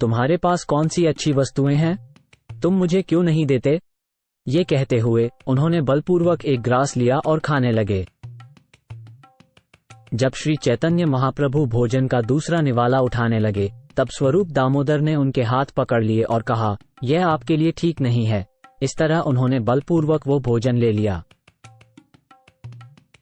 तुम्हारे पास कौन सी अच्छी वस्तुएं हैं? तुम मुझे क्यों नहीं देते? ये कहते हुए उन्होंने बलपूर्वक एक ग्रास लिया और खाने लगे। जब श्री चैतन्य महाप्रभु भोजन का दूसरा निवाला उठाने लगे, तब स्वरूप दामोदर ने उनके हाथ पकड़ लिए और कहा, यह आपके लिए ठीक नहीं है। इस तरह उन्होंने बलपूर्वक वो भोजन ले लिया।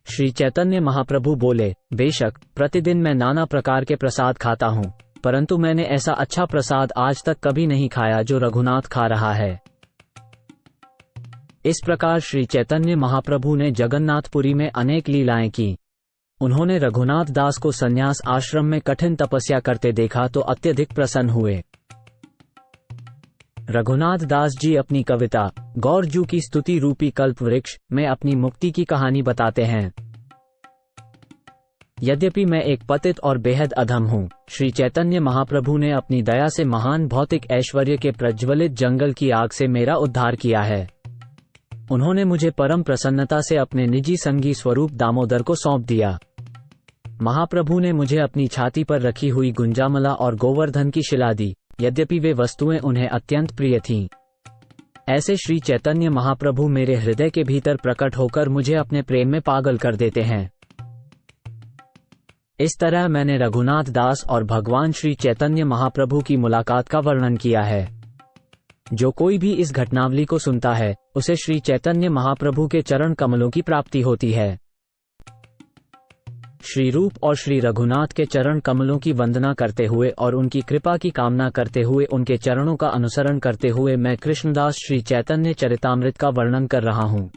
श्री चैतन्य महाप्रभु बोले, बेशक प्रतिदिन मैं नाना प्रकार के प्रसाद खाता हूँ, परंतु मैंने ऐसा अच्छा प्रसाद आज तक कभी नहीं खाया जो रघुनाथ खा रहा है। इस प्रकार श्री चैतन्य महाप्रभु ने जगन्नाथपुरी में अनेक लीलाएं की। उन्होंने रघुनाथ दास को संन्यास आश्रम में कठिन तपस्या करते देखा तो अत्यधिक प्रसन्न हुए। रघुनाथ दास जी अपनी कविता गौरजू की स्तुति रूपी कल्प वृक्ष में अपनी मुक्ति की कहानी बताते हैं। यद्यपि मैं एक पतित और बेहद अधम हूँ, श्री चैतन्य महाप्रभु ने अपनी दया से महान भौतिक ऐश्वर्य के प्रज्वलित जंगल की आग से मेरा उद्धार किया है। उन्होंने मुझे परम प्रसन्नता से अपने निजी संगी स्वरूप दामोदर को सौंप दिया। महाप्रभु ने मुझे अपनी छाती पर रखी हुई गुंजामला और गोवर्धन की शिला दी, यद्यपि वे वस्तुएं उन्हें अत्यंत प्रिय थीं। ऐसे श्री चैतन्य महाप्रभु मेरे हृदय के भीतर प्रकट होकर मुझे अपने प्रेम में पागल कर देते हैं। इस तरह मैंने रघुनाथ दास और भगवान श्री चैतन्य महाप्रभु की मुलाकात का वर्णन किया है। जो कोई भी इस घटनावली को सुनता है, उसे श्री चैतन्य महाप्रभु के चरण कमलों की प्राप्ति होती है। श्री रूप और श्री रघुनाथ के चरण कमलों की वंदना करते हुए और उनकी कृपा की कामना करते हुए उनके चरणों का अनुसरण करते हुए मैं कृष्णदास श्री चैतन्य चरितामृत का वर्णन कर रहा हूँ।